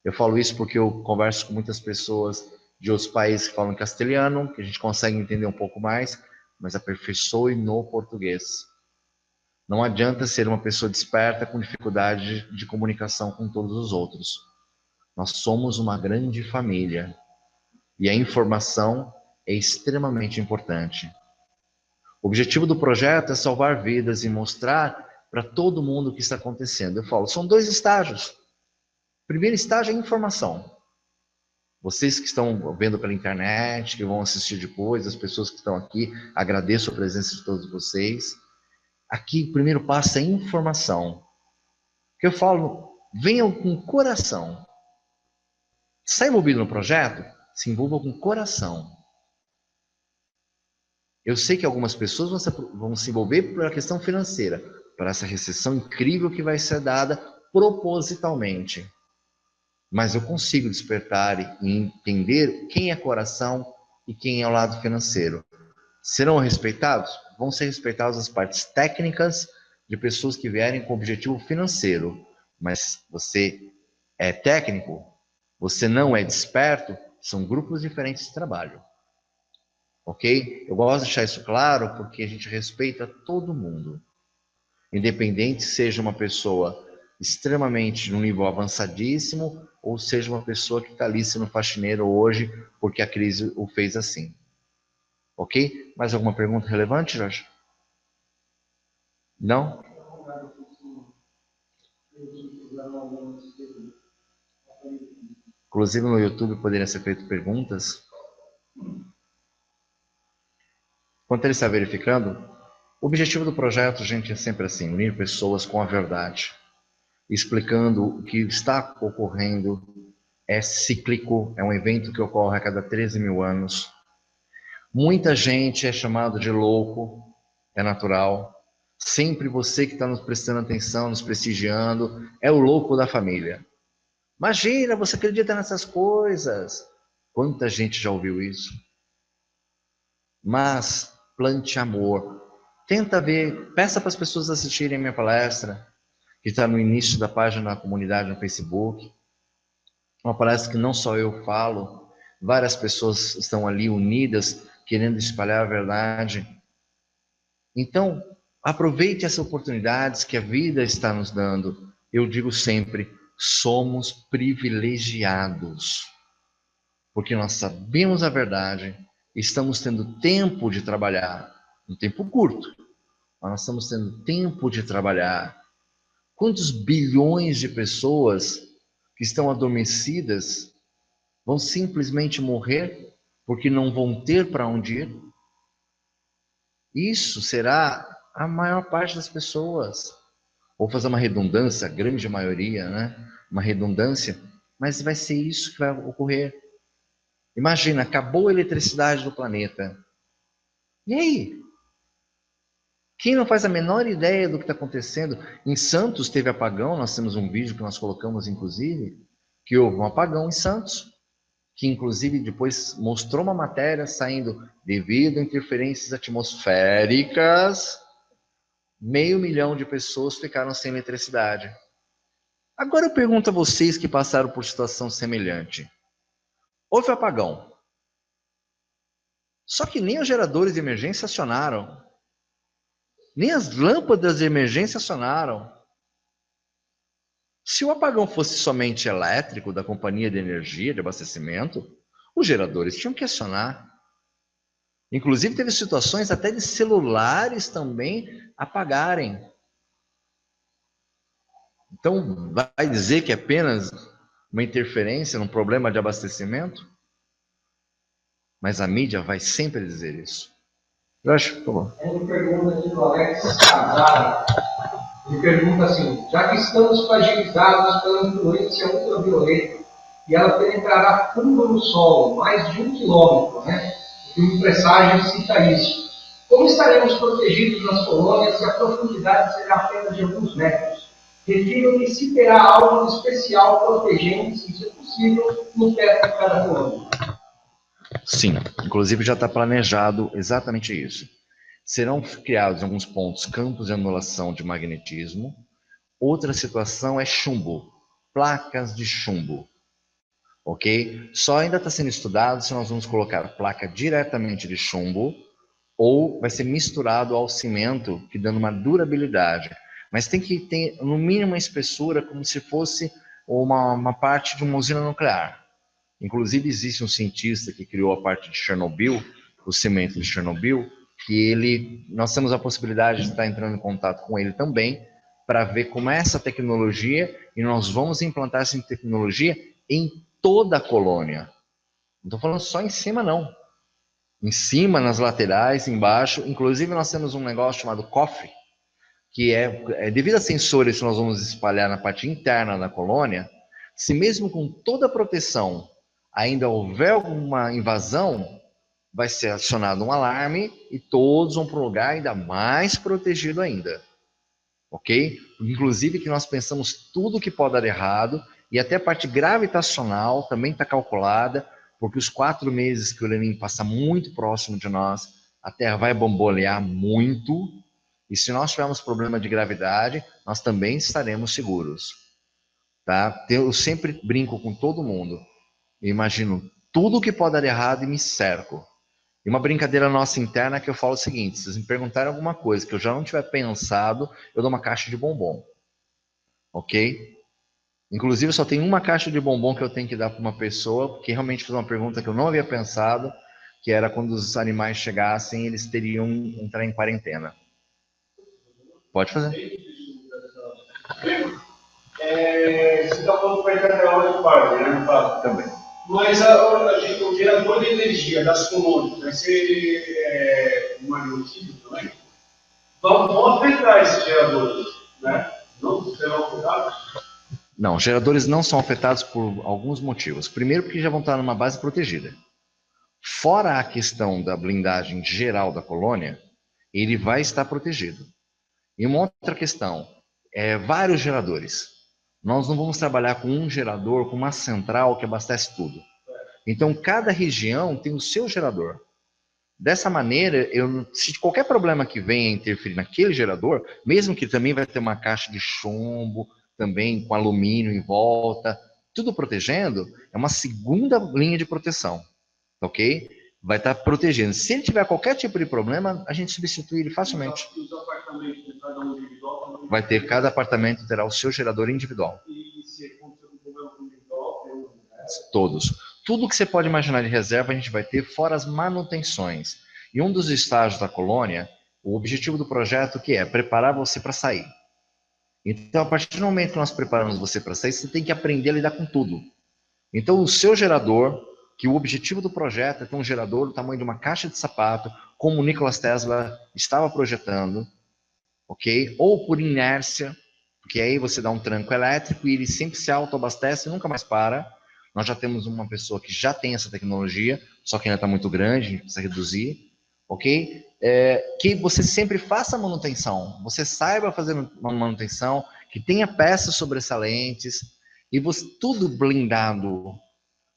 Speaker 1: Eu falo isso porque eu converso com muitas pessoas de outros países que falam castelhano, que a gente consegue entender um pouco mais, mas aperfeiçoe no português. Não adianta ser uma pessoa desperta com dificuldade de comunicação com todos os outros. Nós somos uma grande família e a informação é extremamente importante. O objetivo do projeto é salvar vidas e mostrar para todo mundo o que está acontecendo. Eu falo, são 2 estágios. O primeiro estágio é a informação. Vocês que estão vendo pela internet, que vão assistir depois, as pessoas que estão aqui, agradeço a presença de todos vocês. Aqui o primeiro passo é informação. Que eu falo, venham com coração. Está envolvido no projeto? Se envolva com coração. Eu sei que algumas pessoas vão se envolver pela questão financeira, para essa recessão incrível que vai ser dada propositalmente. Mas eu consigo despertar e entender quem é coração e quem é o lado financeiro. Serão respeitados? Vão ser respeitadas as partes técnicas de pessoas que vierem com objetivo financeiro. Mas você é técnico? Você não é desperto? São grupos diferentes de trabalho. Ok? Eu gosto de deixar isso claro porque a gente respeita todo mundo. Independente seja uma pessoa extremamente num nível avançadíssimo ou seja uma pessoa que está ali sendo faxineiro hoje porque a crise o fez assim. Ok? Mais alguma pergunta relevante, Jorge? Não? Inclusive no YouTube poderiam ser feitas perguntas. Enquanto ele está verificando, o objetivo do projeto, gente, é sempre assim, unir pessoas com a verdade. Explicando o que está ocorrendo, é cíclico, é um evento que ocorre a cada 13 mil anos. Muita gente é chamado de louco, é natural. Sempre você que está nos prestando atenção, nos prestigiando, é o louco da família. Imagina, você acredita nessas coisas. Quanta gente já ouviu isso? Mas plante amor. Tenta ver, peça para as pessoas assistirem a minha palestra, que está no início da página da comunidade no Facebook. Uma palestra que não só eu falo, várias pessoas estão ali unidas, querendo espalhar a verdade. Então, aproveite essas oportunidades que a vida está nos dando. Eu digo sempre, somos privilegiados, porque nós sabemos a verdade, estamos tendo tempo de trabalhar, um tempo curto, mas nós estamos tendo tempo de trabalhar. Quantos bilhões de pessoas que estão adormecidas vão simplesmente morrer porque não vão ter para onde ir? Isso será a maior parte das pessoas. Vou fazer uma redundância, a grande maioria, né? Uma redundância, mas vai ser isso que vai ocorrer. Imagina, acabou a eletricidade do planeta. E aí? Quem não faz a menor ideia do que está acontecendo? Em Santos teve apagão, nós temos um vídeo que nós colocamos, inclusive, que houve um apagão em Santos, que inclusive depois mostrou uma matéria saindo devido a interferências atmosféricas, 500 mil de pessoas ficaram sem eletricidade. Agora eu pergunto a vocês que passaram por situação semelhante. Houve apagão. Só que nem os geradores de emergência acionaram. Nem as lâmpadas de emergência acionaram. Se o apagão fosse somente elétrico, da companhia de energia, de abastecimento, os geradores tinham que acionar. Inclusive, teve situações até de celulares também apagarem. Então, vai dizer que é apenas uma interferência num problema de abastecimento? Mas a mídia vai sempre dizer isso. Eu acho, por favor.
Speaker 15: Uma pergunta aqui do Alex Casara. Ele pergunta assim: já que estamos fragilizados pela influência ultravioleta e ela penetrará fundo no solo, mais de 1 quilômetro, né? E o presságio cita isso. Como estaremos protegidos nas colônias se a profundidade será apenas de alguns metros? Refiro-me se terá algo especial protegendo, se isso é possível, no teto de cada colônia.
Speaker 1: Sim, inclusive já está planejado exatamente isso. Serão criados em alguns pontos campos de anulação de magnetismo. Outra situação é chumbo, placas de chumbo. Ok? Só ainda está sendo estudado se nós vamos colocar placa diretamente de chumbo ou vai ser misturado ao cimento, que dando uma durabilidade. Mas tem que ter, no mínimo, uma espessura como se fosse uma parte de uma usina nuclear. Inclusive, existe um cientista que criou a parte de Chernobyl, o cimento de Chernobyl, que nós temos a possibilidade de estar entrando em contato com ele também, para ver como é essa tecnologia, e nós vamos implantar essa tecnologia em toda a colônia. Não estou falando só em cima, não. Em cima, nas laterais, embaixo. Inclusive, nós temos um negócio chamado cofre, que devido a sensores que nós vamos espalhar na parte interna da colônia, se mesmo com toda a proteção ainda houver alguma invasão, vai ser acionado um alarme e todos vão para um lugar ainda mais protegido ainda. Ok? Inclusive que nós pensamos tudo que pode dar errado e até a parte gravitacional também está calculada, porque os 4 meses que o Lenin passa muito próximo de nós, a Terra vai bambolear muito, e se nós tivermos problema de gravidade, nós também estaremos seguros. Tá? Eu sempre brinco com todo mundo. Eu imagino tudo que pode dar errado e me cerco. E uma brincadeira nossa interna que eu falo o seguinte: se vocês me perguntarem alguma coisa que eu já não tiver pensado, eu dou uma caixa de bombom. Ok? Inclusive, só tem uma caixa de bombom que eu tenho que dar para uma pessoa que realmente fez uma pergunta que eu não havia pensado, que era quando os animais chegassem, eles teriam que entrar em quarentena. Pode fazer.
Speaker 16: Você está falando para entrar na hora de parque, né?
Speaker 1: Também.
Speaker 16: Mas o gerador de energia das colônias vai ser magnetivo também? Vão afetar esses geradores, né? Não serão afetados?
Speaker 1: Não, geradores não são afetados por alguns motivos. Primeiro, porque já vão estar numa base protegida. Fora a questão da blindagem geral da colônia, ele vai estar protegido. E uma outra questão, vários geradores. Nós não vamos trabalhar com um gerador, com uma central que abastece tudo. Então, cada região tem o seu gerador. Dessa maneira, se qualquer problema que venha interferir naquele gerador, mesmo que também vai ter uma caixa de chumbo, também com alumínio em volta, tudo protegendo, é uma segunda linha de proteção, ok? Vai estar protegendo. Se ele tiver qualquer tipo de problema, a gente substitui ele facilmente.
Speaker 16: Os apartamentos de cada um individual?
Speaker 1: Vai ter, cada apartamento terá o seu gerador individual.
Speaker 16: E
Speaker 15: se aconteceu um problema com o hidrógeno, né?
Speaker 1: Todos. Tudo que você pode imaginar de reserva a gente vai ter, fora as manutenções. E um dos estágios da colônia, o objetivo do projeto que é preparar você para sair. Então, a partir do momento que nós preparamos você para sair, você tem que aprender a lidar com tudo. Então, o seu gerador, que o objetivo do projeto é ter um gerador do tamanho de uma caixa de sapato, como o Nikola Tesla estava projetando, ok? Ou por inércia, porque aí você dá um tranco elétrico e ele sempre se autoabastece e nunca mais para. Nós já temos uma pessoa que já tem essa tecnologia, só que ainda está muito grande, a gente precisa reduzir, ok? Que você sempre faça a manutenção, você saiba fazer uma manutenção, que tenha peças sobressalentes, e você, tudo blindado,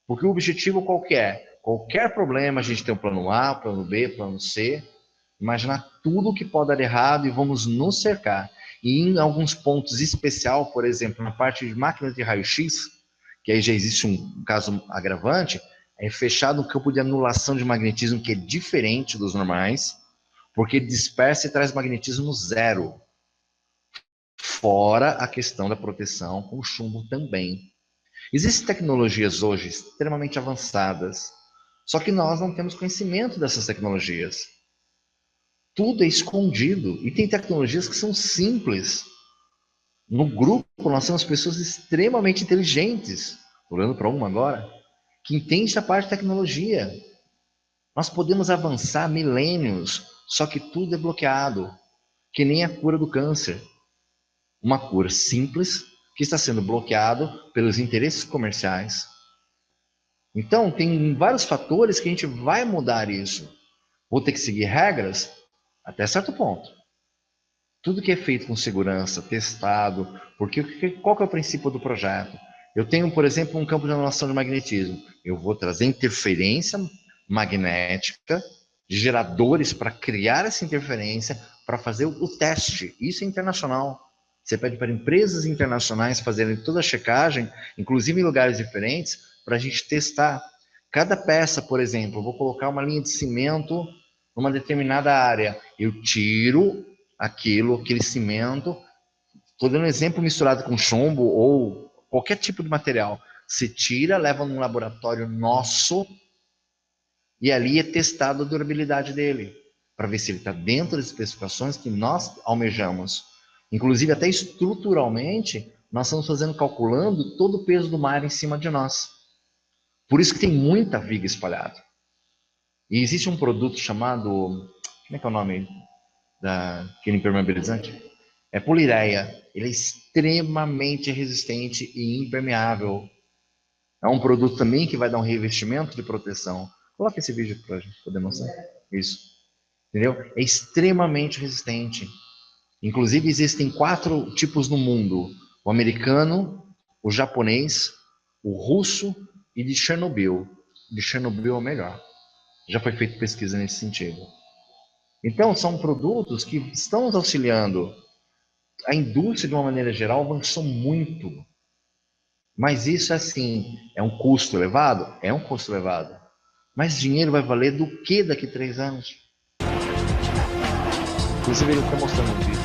Speaker 1: porque o objetivo qual que é? Qualquer problema, a gente tem um plano A, plano B, plano C, imaginar tudo que pode dar errado e vamos nos cercar. E em alguns pontos especial, por exemplo, na parte de máquinas de raio-x, que aí já existe um caso agravante, é fechado um campo de anulação de magnetismo que é diferente dos normais, porque dispersa e traz magnetismo zero. Fora a questão da proteção com chumbo também. Existem tecnologias hoje extremamente avançadas, só que nós não temos conhecimento dessas tecnologias. Tudo é escondido e tem tecnologias que são simples. No grupo nós temos pessoas extremamente inteligentes, olhando para uma agora, que entende a parte de tecnologia. Nós podemos avançar milênios, só que tudo é bloqueado, que nem a cura do câncer. Uma cura simples, que está sendo bloqueado pelos interesses comerciais. Então, tem vários fatores que a gente vai mudar isso. Vou ter que seguir regras até certo ponto. Tudo que é feito com segurança, testado, porque qual que é o princípio do projeto? Eu tenho, por exemplo, um campo de anulação de magnetismo. Eu vou trazer interferência magnética de geradores para criar essa interferência, para fazer o teste. Isso é internacional. Você pede para empresas internacionais fazerem toda a checagem, inclusive em lugares diferentes, para a gente testar. Cada peça, por exemplo, eu vou colocar uma linha de cimento numa determinada área. Eu tiro aquele cimento, estou dando um exemplo misturado com chumbo ou qualquer tipo de material. Se tira, leva num laboratório nosso e ali é testada a durabilidade dele, para ver se ele está dentro das especificações que nós almejamos. Inclusive, até estruturalmente, nós estamos calculando todo o peso do mar em cima de nós. Por isso que tem muita viga espalhada. E existe um produto chamado, como é que é o nome daquele impermeabilizante? É poliureia. Ele é extremamente resistente e impermeável. É um produto também que vai dar um revestimento de proteção. Coloca esse vídeo para a gente poder mostrar. Isso. Entendeu? É extremamente resistente. Inclusive, existem 4 tipos no mundo: o americano, o japonês, o russo e de Chernobyl. De Chernobyl é o melhor. Já foi feita pesquisa nesse sentido. Então, são produtos que estão nos auxiliando. A indústria, de uma maneira geral, avançou muito. Mas isso, assim, é um custo elevado? É um custo elevado. Mas dinheiro vai valer do que daqui a 3 anos? Inclusive, ele está mostrando um vídeo.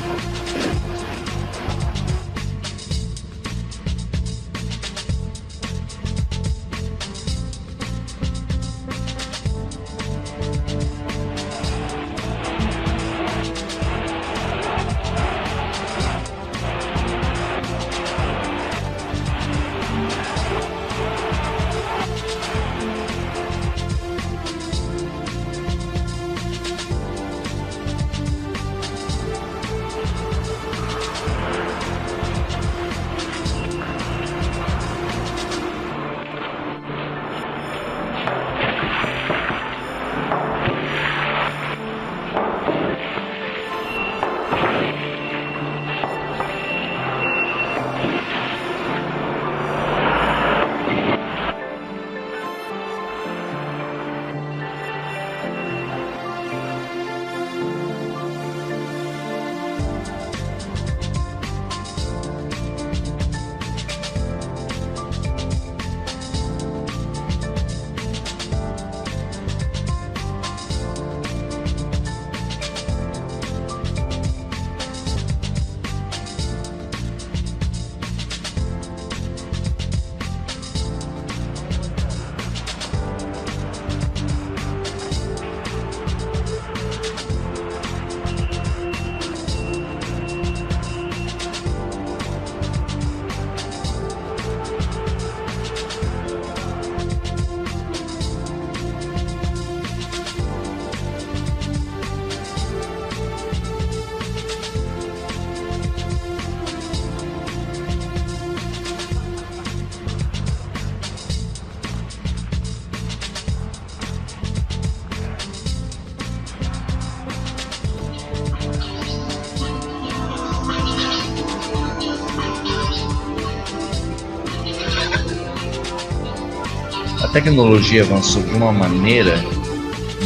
Speaker 1: A tecnologia avançou de uma maneira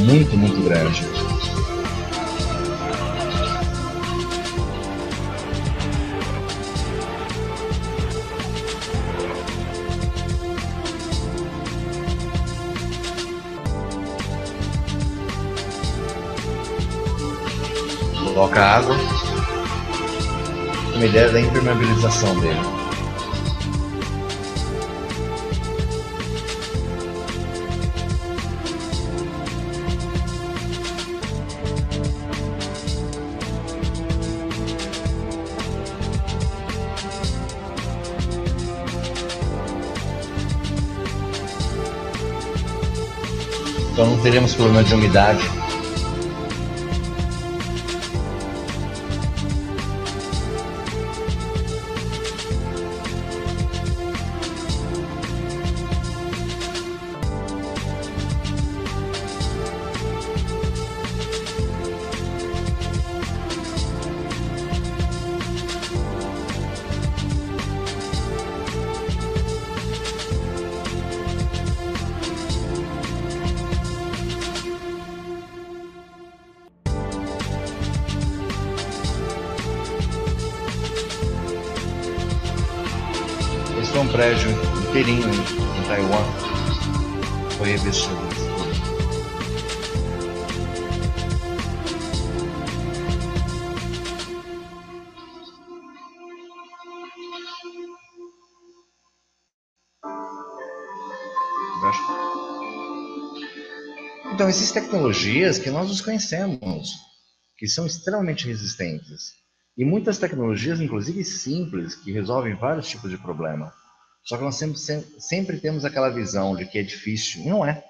Speaker 1: muito, muito grande. Coloca água, uma ideia da impermeabilização dele. Então não teremos problema de umidade. Esse foi um prédio inteirinho em Taiwan, foi revestido. Então, existem tecnologias que nós desconhecemos, que são extremamente resistentes. E muitas tecnologias, inclusive simples, que resolvem vários tipos de problema. Só que nós sempre temos aquela visão de que é difícil. E não é.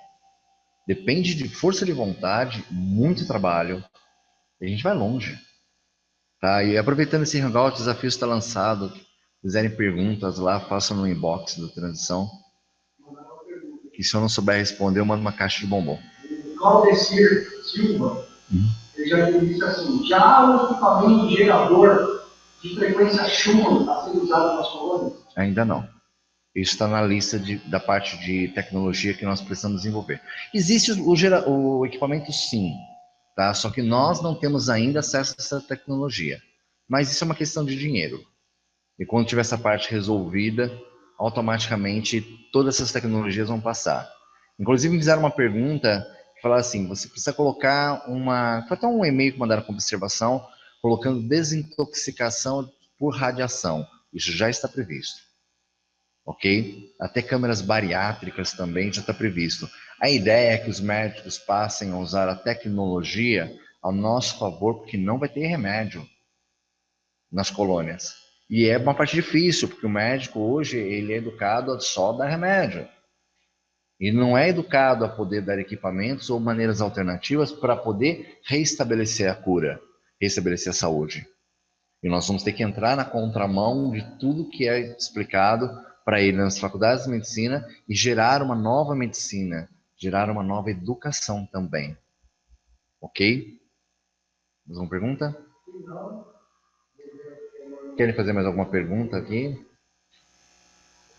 Speaker 1: Depende de força de vontade, muito trabalho. E a gente vai longe. Tá? E aproveitando esse Hangout, o desafio está lançado. Se quiserem perguntas lá, façam no inbox do Transição. E se eu não souber responder, eu mando uma caixa de bombom.
Speaker 15: Claudecir Silva, ele já disse assim, já há um equipamento gerador de frequência Schumann a ser usado nas colônias?
Speaker 1: Ainda não. Isso está na lista da parte de tecnologia que nós precisamos desenvolver. Existe o equipamento sim, tá? Só que nós não temos ainda acesso a essa tecnologia. Mas isso é uma questão de dinheiro. E quando tiver essa parte resolvida, automaticamente todas essas tecnologias vão passar. Inclusive me fizeram uma pergunta que falava assim, você precisa colocar foi até um e-mail que mandaram com observação, colocando desintoxicação por radiação. Isso já está previsto. Ok? Até câmeras bariátricas também já está previsto. A ideia é que os médicos passem a usar a tecnologia ao nosso favor, porque não vai ter remédio nas colônias. E é uma parte difícil, porque o médico hoje ele é educado a só dar remédio. Ele não é educado a poder dar equipamentos ou maneiras alternativas para poder reestabelecer a cura, reestabelecer a saúde. E nós vamos ter que entrar na contramão de tudo que é explicado para ele nas faculdades de medicina e gerar uma nova medicina, gerar uma nova educação também. Ok? Mais uma pergunta? Querem fazer mais alguma pergunta aqui?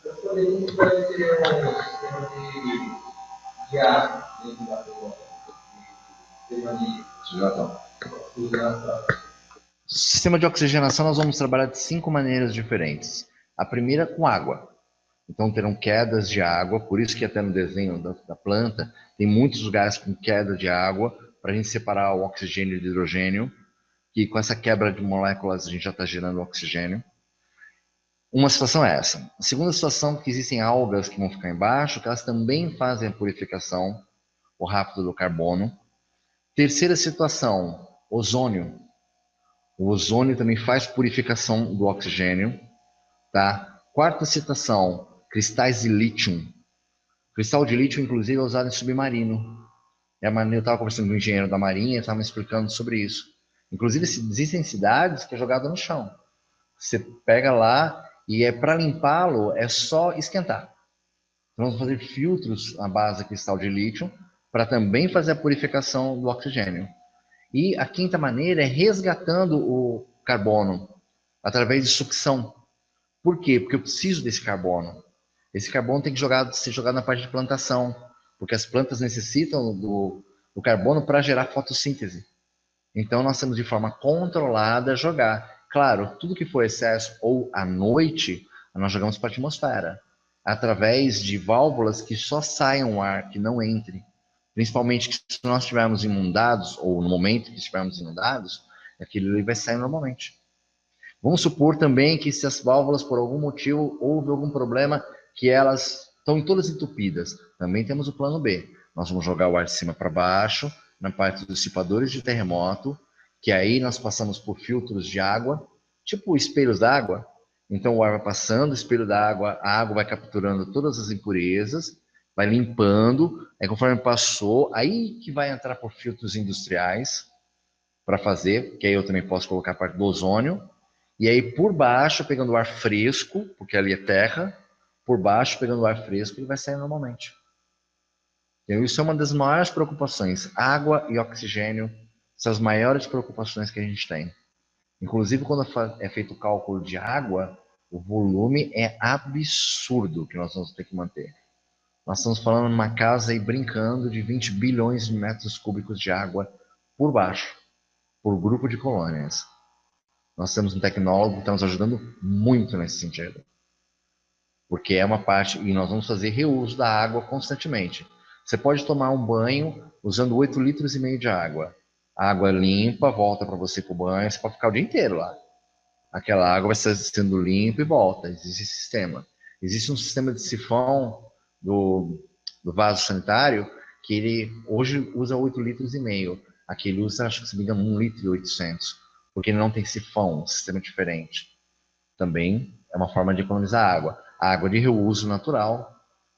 Speaker 15: Eu poderia ter um sistema de ar dentro da colônia, sistema de oxigenação.
Speaker 1: Sistema de oxigenação nós vamos trabalhar de 5 maneiras diferentes. A primeira com água. Então terão quedas de água, por isso que até no desenho da planta tem muitos lugares com queda de água, para a gente separar o oxigênio do hidrogênio, que com essa quebra de moléculas a gente já está gerando oxigênio. Uma situação é essa. A segunda situação é que existem algas que vão ficar embaixo, que elas também fazem a purificação, o rápido do carbono. Terceira situação, ozônio. O ozônio também faz purificação do oxigênio. Tá? Quarta situação, cristais de lítio. Cristal de lítio, inclusive, é usado em submarino. Eu estava conversando com um engenheiro da Marinha, estava me explicando sobre isso. Inclusive, existem cidades que é jogado no chão. Você pega lá e para limpá-lo é só esquentar. Então, vamos fazer filtros à base de cristal de lítio para também fazer a purificação do oxigênio. E a quinta maneira é resgatando o carbono através de sucção. Por quê? Porque eu preciso desse carbono. Esse carbono tem que ser jogado na parte de plantação, porque as plantas necessitam do carbono para gerar fotossíntese. Então, nós temos de forma controlada jogar. Claro, tudo que for excesso ou à noite, nós jogamos para a atmosfera, através de válvulas que só saiam ar, que não entre. Principalmente se nós estivermos inundados, ou no momento que estivermos inundados, aquilo ali vai sair normalmente. Vamos supor também que se as válvulas, por algum motivo, houve algum problema, que elas estão todas entupidas. Também temos o plano B. Nós vamos jogar o ar de cima para baixo, na parte dos dissipadores de terremoto, que aí nós passamos por filtros de água, tipo espelhos d'água. Então o ar vai passando, espelho d'água, a água vai capturando todas as impurezas, vai limpando, aí conforme passou, aí que vai entrar por filtros industriais para fazer, que aí eu também posso colocar a parte do ozônio, e aí por baixo, pegando o ar fresco, porque ali é terra, por baixo, pegando o ar fresco, ele vai sair normalmente. Então, isso é uma das maiores preocupações. Água e oxigênio são as maiores preocupações que a gente tem. Inclusive, quando é feito o cálculo de água, o volume é absurdo que nós vamos ter que manter. Nós estamos falando de uma casa aí brincando de 20 bilhões de metros cúbicos de água por baixo, por grupo de colônias. Nós temos um tecnólogo que está nos ajudando muito nesse sentido. Porque é uma parte, e nós vamos fazer reuso da água constantemente. Você pode tomar um banho usando 8,5 litros de água. A água limpa, volta para você para o banho, você pode ficar o dia inteiro lá. Aquela água vai sendo limpa e volta. Existe esse sistema. Existe um sistema de sifão do vaso sanitário que ele hoje usa 8,5 litros. Aquele usa, acho que se me engano, 1,8 litros. Porque ele não tem sifão, um sistema diferente. Também é uma forma de economizar água. A água de reuso natural.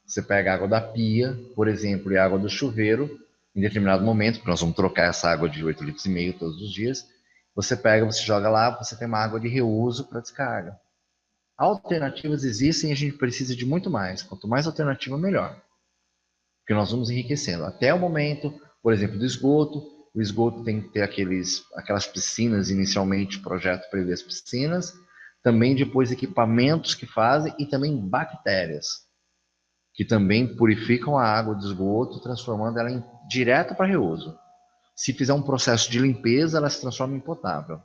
Speaker 1: Você pega a água da pia, por exemplo, e a água do chuveiro, em determinado momento, porque nós vamos trocar essa água de 8,5 litros todos os dias, você pega, você joga lá, você tem uma água de reuso para descarga. Alternativas existem e a gente precisa de muito mais. Quanto mais alternativa, melhor. Porque nós vamos enriquecendo. Até o momento, por exemplo, do esgoto, o esgoto tem que ter aquelas piscinas, inicialmente o projeto prevê as piscinas, também depois equipamentos que fazem e também bactérias, que também purificam a água do esgoto, transformando ela em direto para reuso. Se fizer um processo de limpeza, ela se transforma em potável.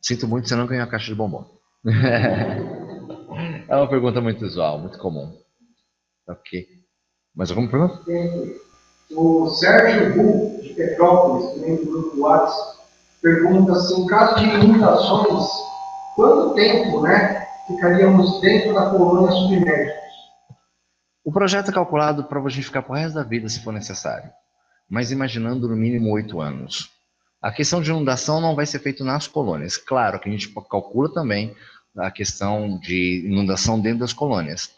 Speaker 1: Sinto muito, você não ganhou a caixa de bombom. É uma pergunta muito usual, muito comum. Ok. Mais alguma pergunta?
Speaker 15: O Sérgio Bull, de Petrópolis, também do grupo WhatsApp, pergunta se em caso de inundações, quanto tempo, ficaríamos dentro da colônia submersos?
Speaker 1: O projeto é calculado para a gente ficar pro resto da vida, se for necessário. Mas imaginando no mínimo 8 anos. A questão de inundação não vai ser feita nas colônias. Claro que a gente calcula também a questão de inundação dentro das colônias.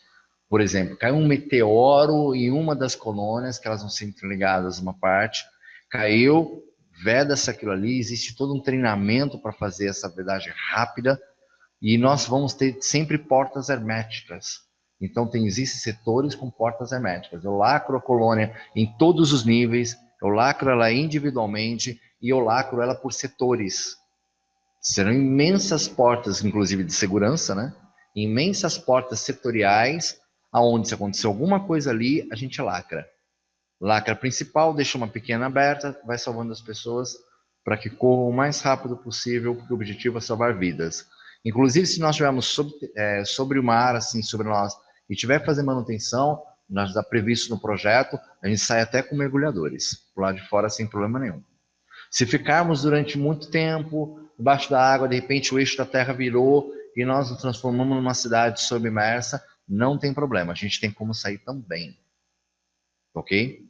Speaker 1: Por exemplo, caiu um meteoro em uma das colônias, que elas vão ser interligadas uma parte, caiu, veda-se aquilo ali, existe todo um treinamento para fazer essa vedagem rápida, e nós vamos ter sempre portas herméticas. Então, existem setores com portas herméticas. Eu lacro a colônia em todos os níveis, eu lacro ela individualmente e eu lacro ela por setores. Serão imensas portas, inclusive de segurança, imensas portas setoriais, aonde se acontecer alguma coisa ali, a gente lacra. Lacra principal, deixa uma pequena aberta, vai salvando as pessoas para que corram o mais rápido possível, porque o objetivo é salvar vidas. Inclusive, se nós estivermos sobre o mar, assim, sobre nós, e tiver que fazer manutenção, nós está previsto no projeto, a gente sai até com mergulhadores, por lá de fora sem problema nenhum. Se ficarmos durante muito tempo debaixo da água, de repente o eixo da Terra virou e nós nos transformamos numa cidade submersa, não tem problema, a gente tem como sair também. Ok?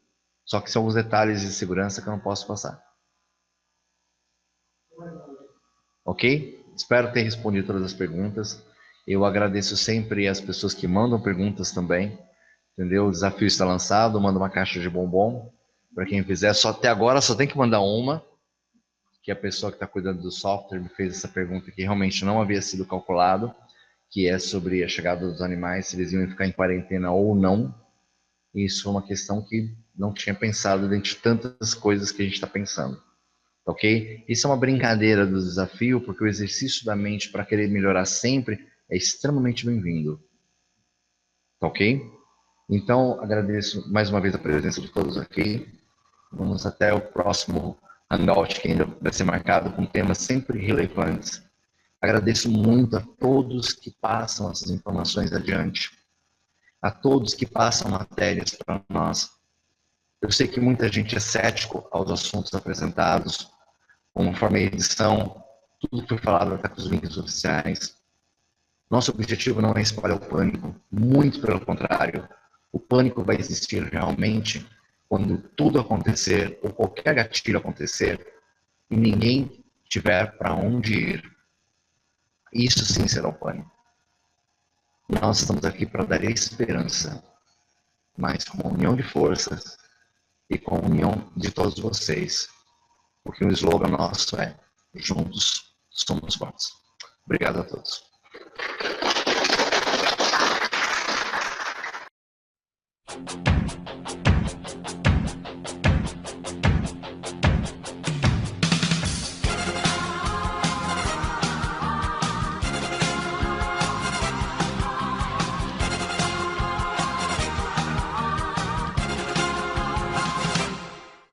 Speaker 1: Só que são os detalhes de segurança que eu não posso passar. Ok? Espero ter respondido todas as perguntas. Eu agradeço sempre as pessoas que mandam perguntas também. Entendeu? O desafio está lançado, manda uma caixa de bombom. Para quem fizer, até agora só tem que mandar uma. Que a pessoa que está cuidando do software me fez essa pergunta que realmente não havia sido calculado, que é sobre a chegada dos animais, se eles iam ficar em quarentena ou não. Isso é uma questão que não tinha pensado dentre tantas coisas que a gente está pensando. Ok? Isso é uma brincadeira do desafio, porque o exercício da mente para querer melhorar sempre é extremamente bem-vindo. Tá ok? Então, agradeço mais uma vez a presença de todos aqui. Vamos até o próximo Hangout, que ainda vai ser marcado com temas sempre relevantes. Agradeço muito a todos que passam essas informações adiante, a todos que passam matérias para nós. Eu sei que muita gente é cético aos assuntos apresentados, conforme a edição, tudo que foi falado até com os links oficiais. Nosso objetivo não é espalhar o pânico, muito pelo contrário. O pânico vai existir realmente quando tudo acontecer, ou qualquer gatilho acontecer, e ninguém tiver para onde ir. Isso sim será o pânico. Nós estamos aqui para dar esperança, mas com a união de forças e com a união de todos vocês. Porque o slogan nosso é: juntos somos fortes. Obrigado a todos.